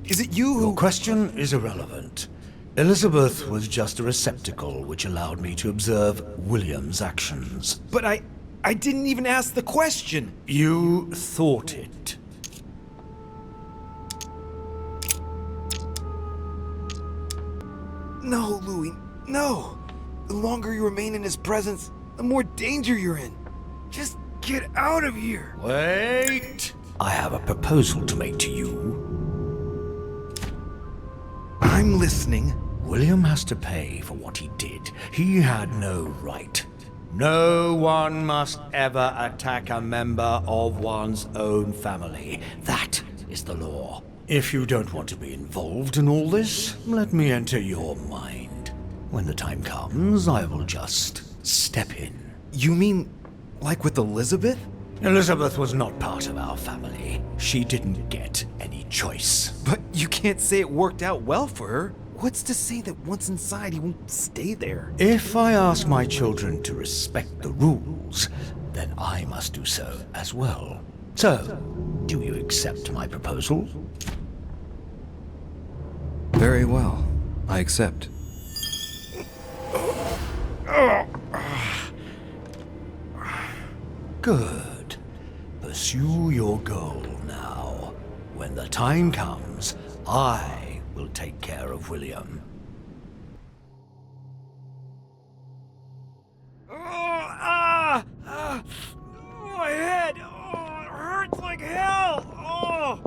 Is it you who... Your question is irrelevant. Elizabeth was just a receptacle which allowed me to observe William's actions. But I didn't even ask the question. You thought it. No, Louis, no. The longer you remain in his presence, the more danger you're in. Just get out of here. Wait! I have a proposal to make to you. I'm listening. William has to pay for what he did. He had no right. No one must ever attack a member of one's own family. That is the law. If you don't want to be involved in all this, let me enter your mind. When the time comes, I will just step in. You mean like with Elizabeth? Elizabeth was not part of our family. She didn't get any choice. But you can't say it worked out well for her. What's to say that once inside he won't stay there? If I ask my children to respect the rules, then I must do so as well. So, do you accept my proposal? Very well. I accept. Good. Pursue your goal now. When the time comes, I will take care of William. My head! Oh, it hurts like hell! Oh!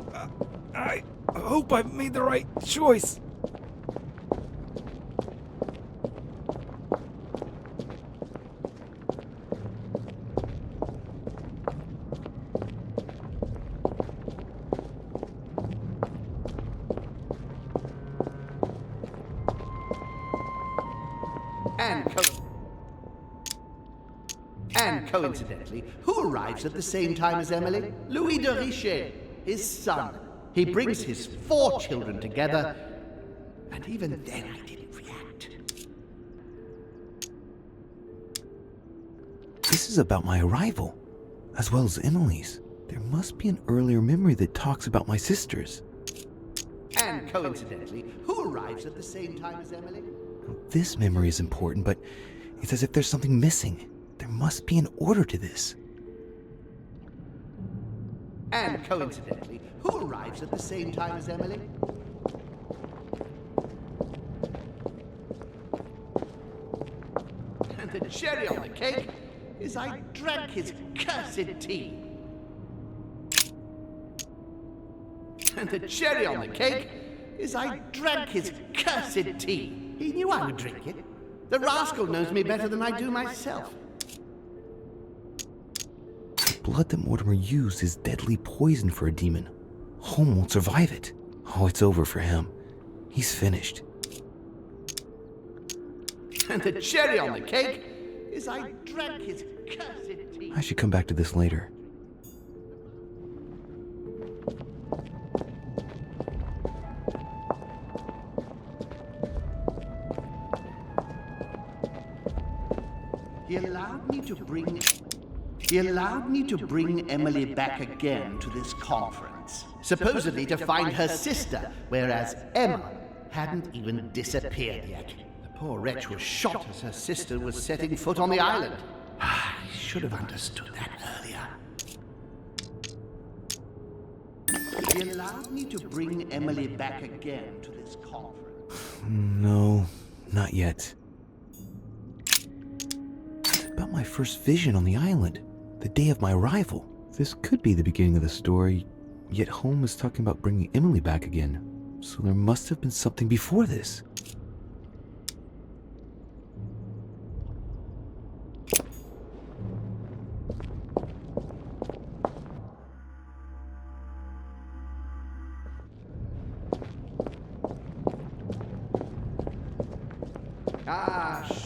I hope I've made the right choice. And coincidentally, who arrives at the same time as Emily? Louis de Richet, his son. He brings his 4 children together, and even then I didn't react. This is about my arrival, as well as Emily's. There must be an earlier memory that talks about my sisters. And coincidentally, who arrives at the same time as Emily? This memory is important, but it's as if there's something missing. There must be an order to this. And coincidentally, who arrives at the same time as Emily? And the cherry on the cake is I drank his cursed tea. And the cherry on the cake is I drank his cursed tea. He knew I would drink it. The rascal knows me better than I do myself. The blood that Mortimer used is deadly poison for a demon. Holm won't survive it. Oh, it's over for him. He's finished. And the cherry on the cake is I drank his cursed tea. I should come back to this later. He allowed me to bring Emily back again to this conference, supposedly to find her sister, whereas Emma hadn't even disappeared yet. The poor wretch was shot as her sister was setting foot on the island. I should have understood that earlier. He allowed me to bring Emily back again to this conference. No, not yet. About my first vision on the island, the day of my arrival. This could be the beginning of the story, yet Holm was talking about bringing Emily back again, so there must have been something before this.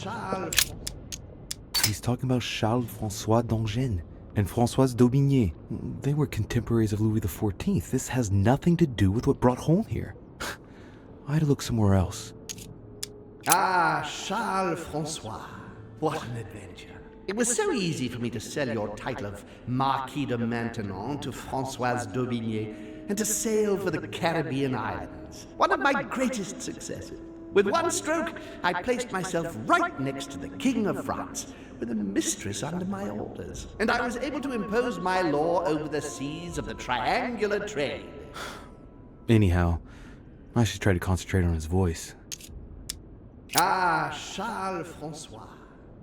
Charles. He's talking about Charles-François d'Angennes and Françoise d'Aubigné. They were contemporaries of Louis XIV. This has nothing to do with what brought Holm here. I had to look somewhere else. Charles-François. What an adventure. It was so easy for me to sell your title of Marquis de Maintenon to Françoise d'Aubigné and to sail for the Caribbean islands. One of my greatest successes. With one stroke, I placed myself right next to the King of France, with a mistress under my orders, and I was able to impose my law over the seas of the triangular trade. Anyhow, I should try to concentrate on his voice. Ah, Charles Francois.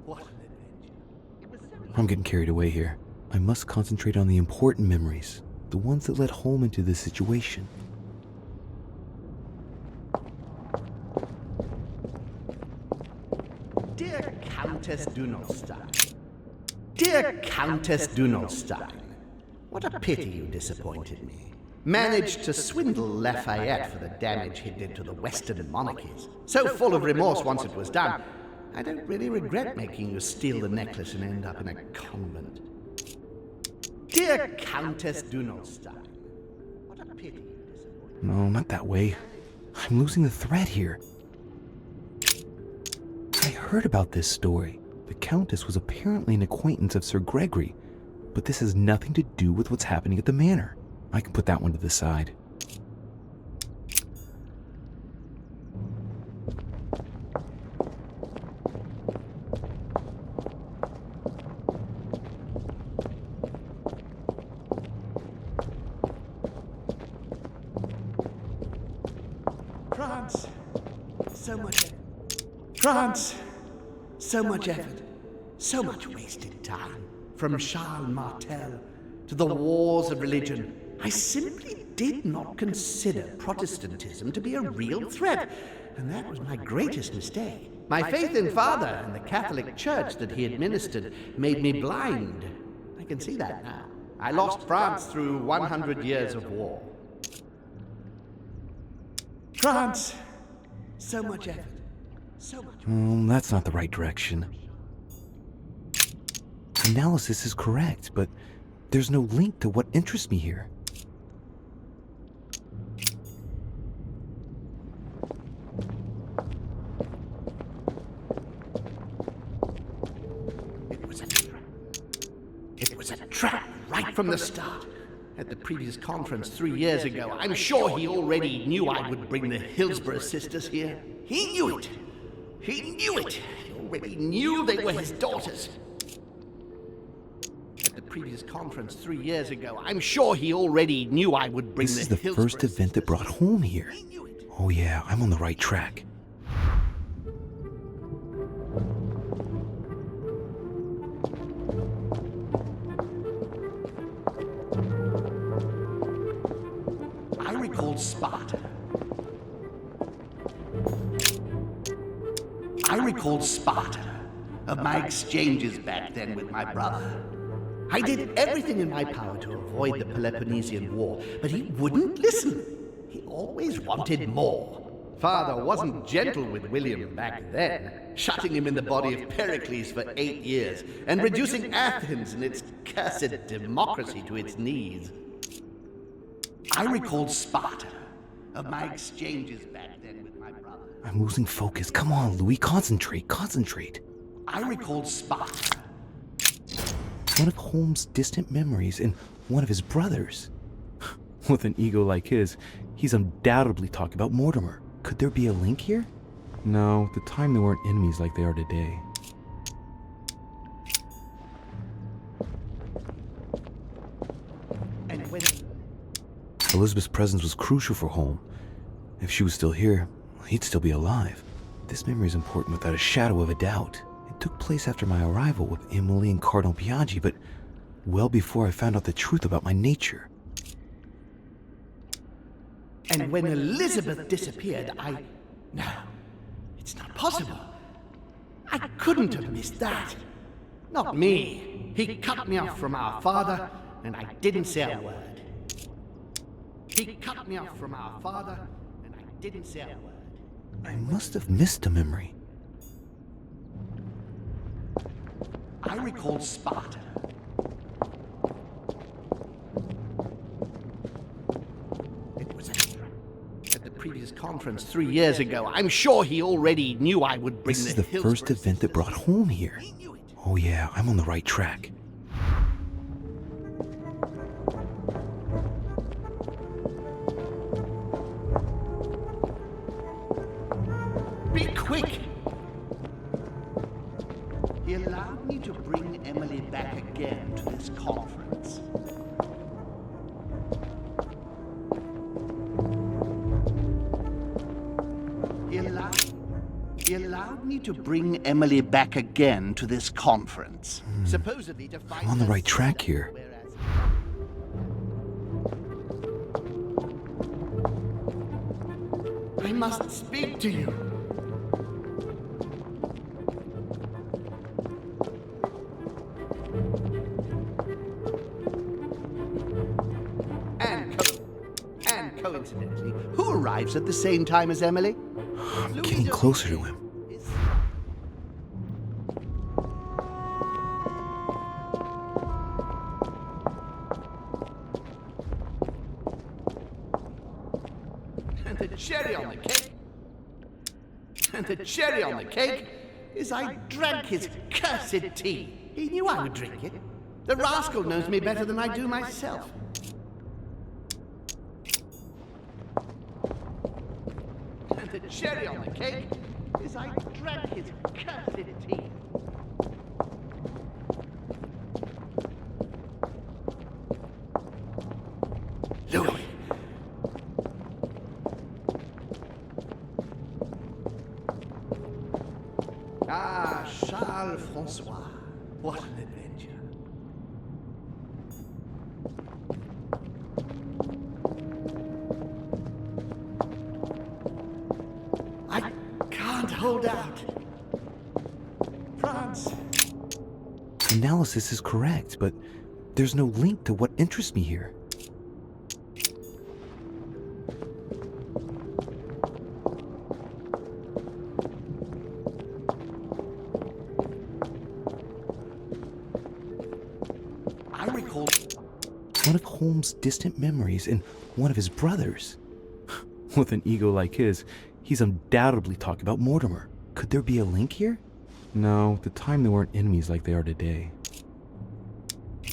What an adventure. I'm getting carried away here. I must concentrate on the important memories, the ones that led Holm into this situation. Dear Countess Dunolstein. Dear Countess Dunolstein. What a pity you disappointed me. Managed to swindle Lafayette for the damage he did to the Western monarchies. So full of remorse once it was done, I don't really regret making you steal the necklace and end up in a convent. Dear Countess Dunolstein. What a pity you disappointed me. No, not that way. I'm losing the thread here. I heard about this story. The Countess was apparently an acquaintance of Sir Gregory, but this has nothing to do with what's happening at the manor. I can put that one to the side. France, so much effort. France, so much effort. So much wasted time. From Charles Martel to the wars of religion. I simply did not consider Protestantism to be a real threat, and that was my greatest mistake. My faith in Father and the Catholic Church that he administered made me blind. I can see that now. I lost France through 100 years of war. France, so much effort. So much. That's not the right direction. Analysis is correct, but there's no link to what interests me here. It was a trap right from the start. At the previous conference 3 years ago, I'm sure he already knew I would bring the Hillsborough sisters here. He knew it. He knew it. He already knew they were his daughters. At the previous conference 3 years ago, I'm sure he already knew I would bring This the is the Hillsborough first event that brought Holm here. Oh yeah, I'm on the right track. I recalled Sparta. I recalled Sparta, of my exchanges back then with my brother. I did everything in my power to avoid the Peloponnesian War, but he wouldn't listen. He always wanted more. Father wasn't gentle with William back then, shutting him in the body of Pericles for 8 years, and reducing Athens and its cursed democracy to its knees. I recalled Sparta, of my exchanges back then with my brother. I'm losing focus. Come on, Louis, concentrate. I recalled Sparta. One of Holmes' distant memories and one of his brothers. With an ego like his, he's undoubtedly talking about Mortimer. Could there be a link here? No, at the time they weren't enemies like they are today. And when... Elizabeth's presence was crucial for Holm. If she was still here, he'd still be alive. This memory is important without a shadow of a doubt. It took place after my arrival with Emily and Cardinal Biaggi, but well before I found out the truth about my nature. And when Elizabeth disappeared, No, it's not possible. I couldn't have missed that. Not me. He cut me off from our father, and I didn't say a word. He cut me off from our father, and I didn't say a word. I must have missed a memory. I recalled Sparta. It was at the previous conference 3 years ago. I'm sure he already knew I would bring This is the first event that brought Holm here. Oh yeah, I'm on the right track. back again to this conference. He allowed me to bring Emily back again to this conference. Supposedly to find I'm on the her right track sister, here. whereas- I must speak to you. And coincidentally, who arrives at the same time as Emily? I'm getting closer to him. And the cherry on the cake. And the cherry on the cake is I drank his cursed tea. He knew I would drink it. The rascal knows me better than I do myself. And the cherry on the cake is I drank his cursed tea. Louis. Ah, Charles Francois. What an adventure. I can't hold out. France. Analysis is correct, but there's no link to what interests me here. I recall One of Holmes' distant memories and one of his brothers. With an ego like his, he's undoubtedly talking about Mortimer. Could there be a link here? No, at the time they weren't enemies like they are today.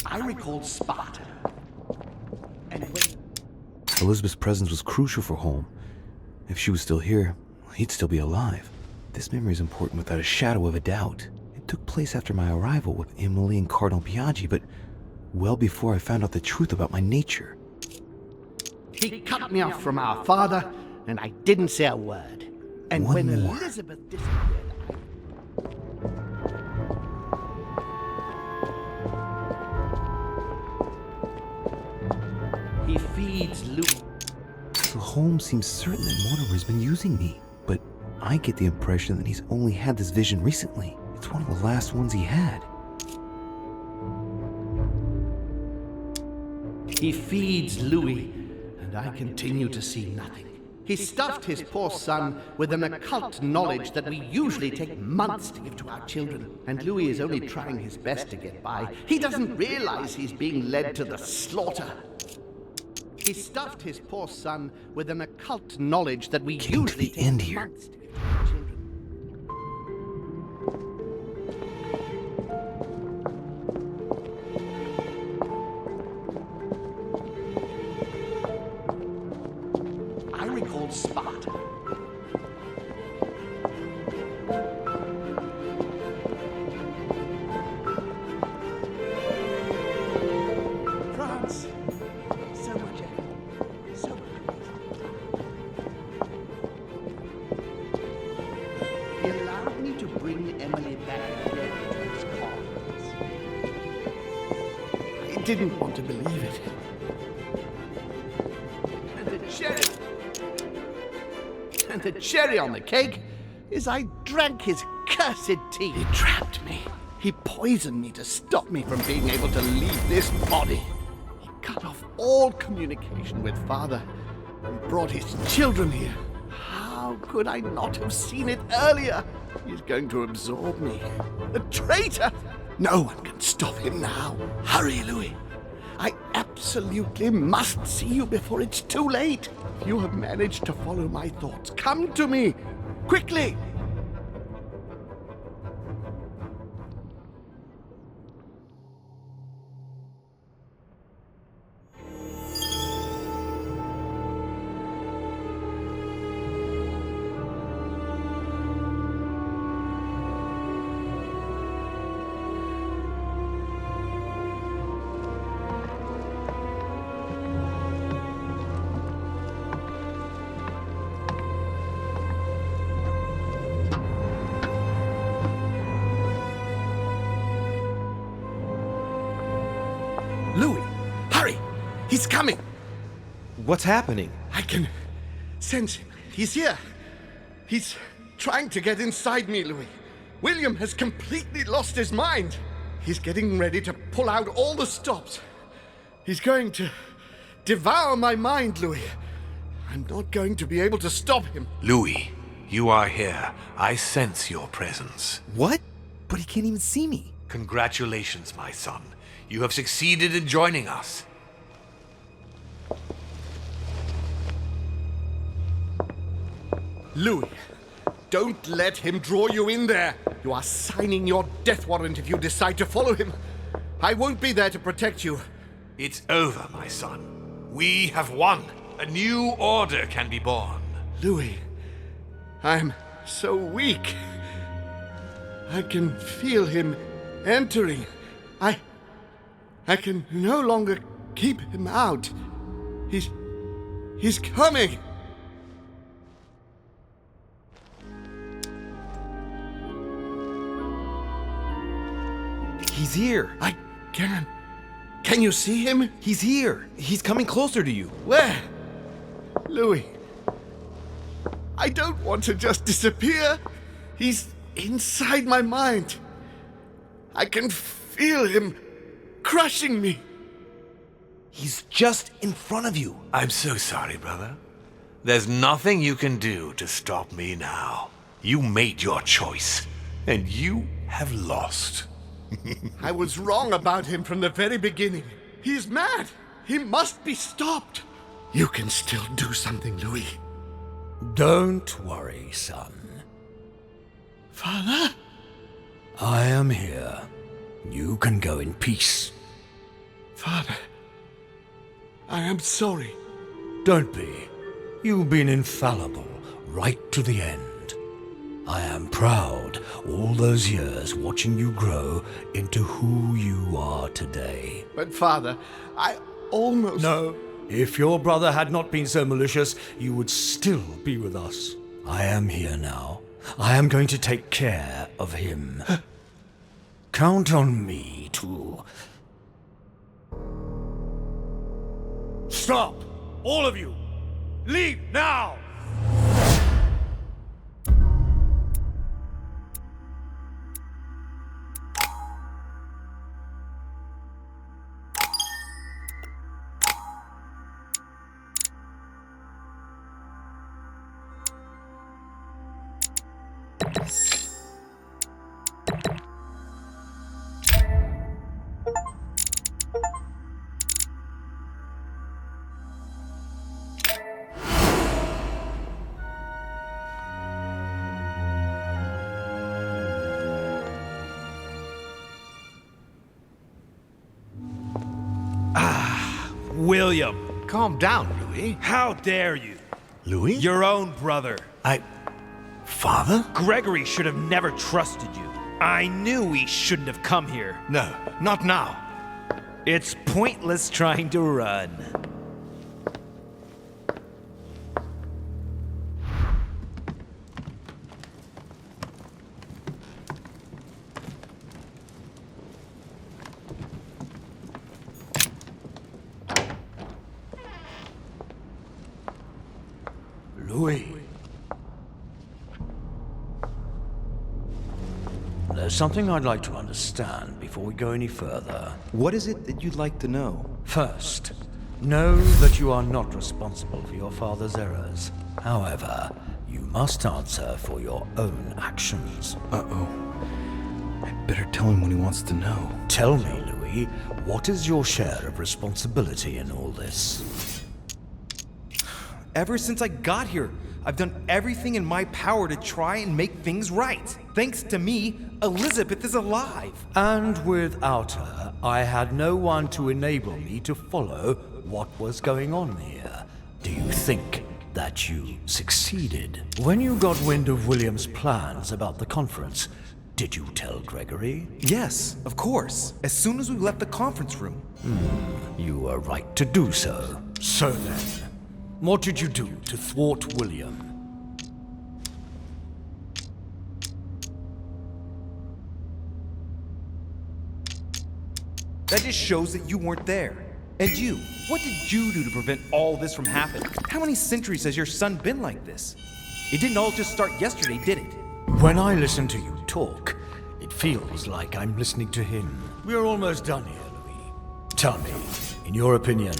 I recalled Sparta. And when Elizabeth's presence was crucial for Holmes. If she was still here, he'd still be alive. This memory is important without a shadow of a doubt. It took place after my arrival with Emily and Cardinal Biaggi, but well before I found out the truth about my nature. he cut me off from our father, and I didn't say a word. And One when more. Elizabeth disappeared, he feeds Luke. So Holmes seems certain that Mortimer's been using me, but I get the impression that he's only had this vision recently. It's one of the last ones he had. He feeds Louis, and I continue to see nothing. He stuffed his poor son with an occult knowledge that we usually take months to give to our children, and Louis is only trying his best to get by. He doesn't realize he's being led to the slaughter. He stuffed his poor son with an occult knowledge that we Getting to usually the take end here. months to give to our children. I recalled Sparta. France. So much effort. So much waste. He allowed me to bring Emily back again to his conference. I didn't want to believe it. And the cherry on the cake is I drank his cursed tea. He trapped me. He poisoned me to stop me from being able to leave this body. He cut off all communication with father and brought his children here. How could I not have seen it earlier? He's going to absorb me. A traitor! No one can stop him now. Hurry, Louis. I absolutely must see you before it's too late. If you have managed to follow my thoughts, come to me. Quickly! Louis, hurry! He's coming! What's happening? I can sense him. He's here. He's trying to get inside me, Louis. William has completely lost his mind. He's getting ready to pull out all the stops. He's going to devour my mind, Louis. I'm not going to be able to stop him. Louis, you are here. I sense your presence. What? But he can't even see me. Congratulations, my son. You have succeeded in joining us. Louis, don't let him draw you in there. You are signing your death warrant if you decide to follow him. I won't be there to protect you. It's over, my son. We have won. A new order can be born. Louis, I'm so weak. I can feel him entering. I can no longer keep him out. He's coming. He's here. I can. Can you see him? He's here. He's coming closer to you. Where? Louis. I don't want to just disappear. He's inside my mind. I can feel him crushing me. He's just in front of you. I'm so sorry, brother. There's nothing you can do to stop me now. You made your choice, and you have lost. I was wrong about him from the very beginning. He's mad. He must be stopped. You can still do something, Louis. Don't worry, son. Father? I am here. You can go in peace. Father, I am sorry. Don't be. You've been infallible right to the end. I am proud all those years watching you grow into who you are today. But Father, I almost... No. If your brother had not been so malicious, you would still be with us. I am here now. I am going to take care of him. Count on me to... Stop! All of you! Leave now! William. Calm down, Louis. How dare you? Louis? Your own brother. Father? Gregory should have never trusted you. I knew he shouldn't have come here. No, not now. It's pointless trying to run. Louis. There's something I'd like to understand before we go any further. What is it that you'd like to know? First, know that you are not responsible for your father's errors. However, you must answer for your own actions. Uh-oh. I better tell him what he wants to know. Tell me, Louis, what is your share of responsibility in all this? Ever since I got here, I've done everything in my power to try and make things right. Thanks to me, Elizabeth is alive. And without her, I had no one to enable me to follow what was going on here. Do you think that you succeeded? When you got wind of William's plans about the conference, did you tell Gregory? Yes, of course. As soon as we left the conference room. You were right to do so. So then, what did you do to thwart William? That just shows that you weren't there. And you, what did you do to prevent all this from happening? How many centuries has your son been like this? It didn't all just start yesterday, did it? When I listen to you talk, it feels like I'm listening to him. We're almost done here, Louis. Tell me, in your opinion,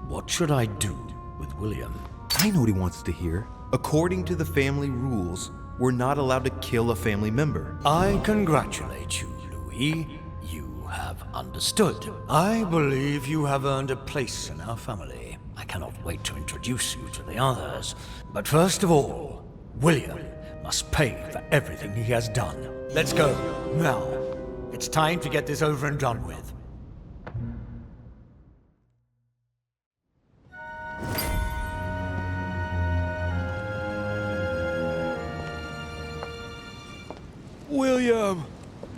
what should I do with William? I know what he wants to hear. According to the family rules, we're not allowed to kill a family member. I congratulate you, Louis. You have understood. I believe you have earned a place in our family. I cannot wait to introduce you to the others. But first of all, William must pay for everything he has done. Let's go, now. It's time to get this over and done with. William!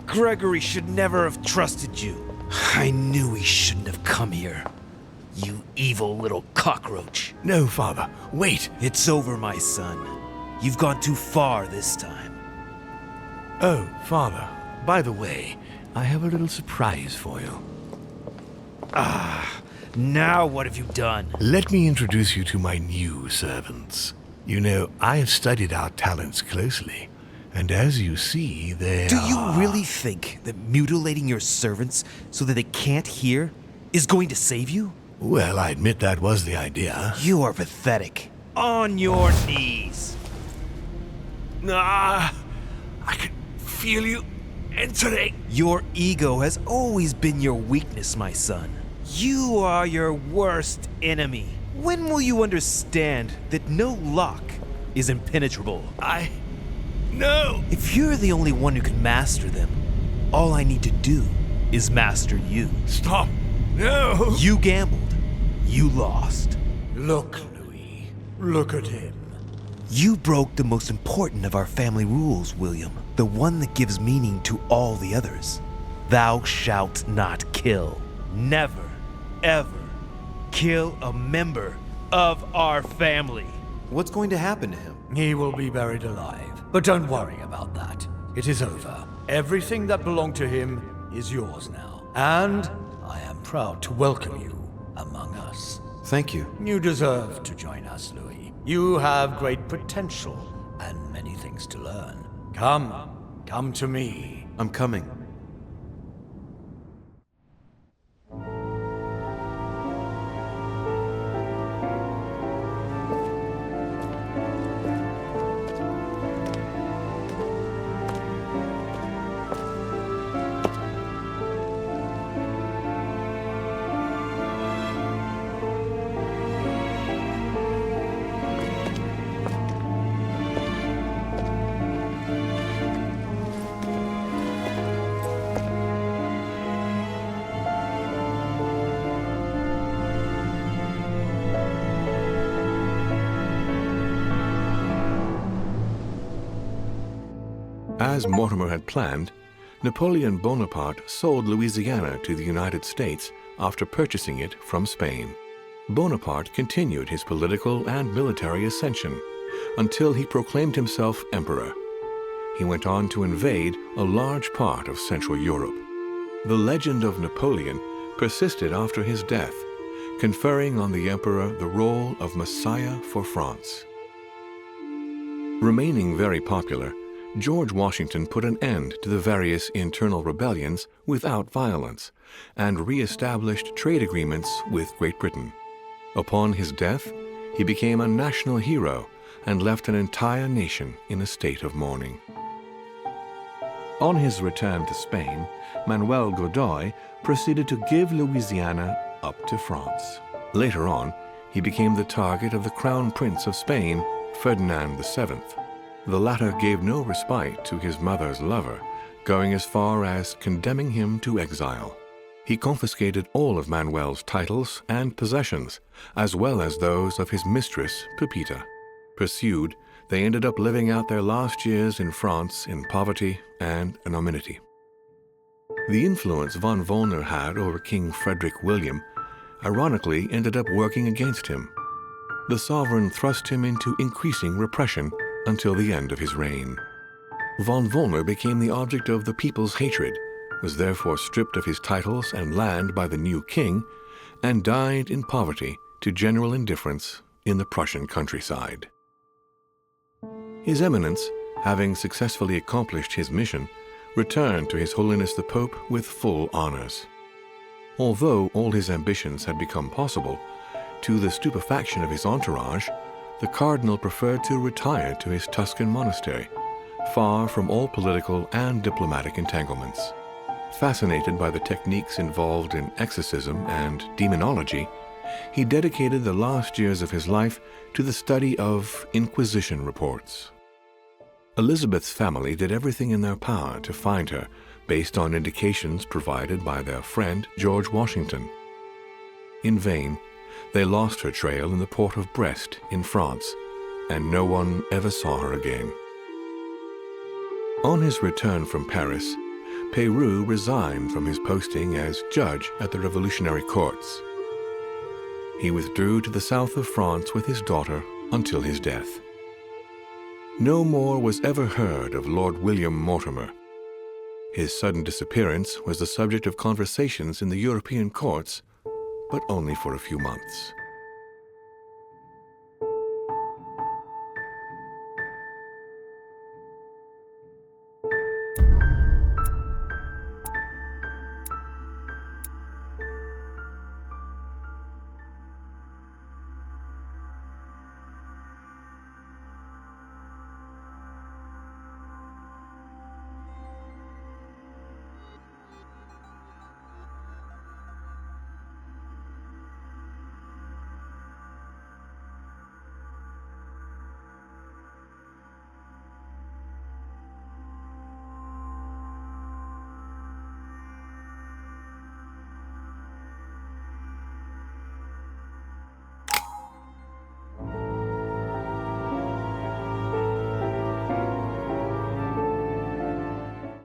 Gregory should never have trusted you. I knew he shouldn't have come here. You evil little cockroach. No, Father. Wait. It's over, my son. You've gone too far this time. Oh, Father. By the way, I have a little surprise for you. Now what have you done? Let me introduce you to my new servants. You know, I have studied our talents closely. And as you see, they Do you really think that mutilating your servants so that they can't hear is going to save you? Well, I admit that was the idea. You are pathetic. On your knees. I can feel you entering. Your ego has always been your weakness, my son. You are your worst enemy. When will you understand that no lock is impenetrable? No! If you're the only one who can master them, all I need to do is master you. Stop! No! You gambled. You lost. Look, Louis. Look at him. You broke the most important of our family rules, William. The one that gives meaning to all the others. Thou shalt not kill. Never, ever kill a member of our family. What's going to happen to him? He will be buried alive. But don't worry about that. It is over. Everything that belonged to him is yours now. And I am proud to welcome you among us. Thank you. You deserve to join us, Louis. You have great potential and many things to learn. Come to me. I'm coming. As Mortimer had planned, Napoleon Bonaparte sold Louisiana to the United States after purchasing it from Spain. Bonaparte continued his political and military ascension until he proclaimed himself emperor. He went on to invade a large part of Central Europe. The legend of Napoleon persisted after his death, conferring on the emperor the role of Messiah for France. Remaining very popular, George Washington put an end to the various internal rebellions without violence and re-established trade agreements with Great Britain. Upon his death, he became a national hero and left an entire nation in a state of mourning. On his return to Spain, Manuel Godoy proceeded to give Louisiana up to France. Later on, he became the target of the Crown Prince of Spain, Ferdinand VII. The latter gave no respite to his mother's lover, going as far as condemning him to exile. He confiscated all of Manuel's titles and possessions, as well as those of his mistress, Pepita. Pursued, they ended up living out their last years in France in poverty and anonymity. The influence von Wollner had over King Frederick William ironically ended up working against him. The sovereign thrust him into increasing repression until the end of his reign. Von Wollner became the object of the people's hatred, was therefore stripped of his titles and land by the new king, and died in poverty to general indifference in the Prussian countryside. His Eminence, having successfully accomplished his mission, returned to His Holiness the Pope with full honors. Although all his ambitions had become possible, to the stupefaction of his entourage, the cardinal preferred to retire to his Tuscan monastery, far from all political and diplomatic entanglements. Fascinated by the techniques involved in exorcism and demonology, he dedicated the last years of his life to the study of Inquisition reports. Elizabeth's family did everything in their power to find her, based on indications provided by their friend George Washington. In vain, they lost her trail in the port of Brest in France, and no one ever saw her again. On his return from Paris, Peyroux resigned from his posting as judge at the revolutionary courts. He withdrew to the south of France with his daughter until his death. No more was ever heard of Lord William Mortimer. His sudden disappearance was the subject of conversations in the European courts, but only for a few months.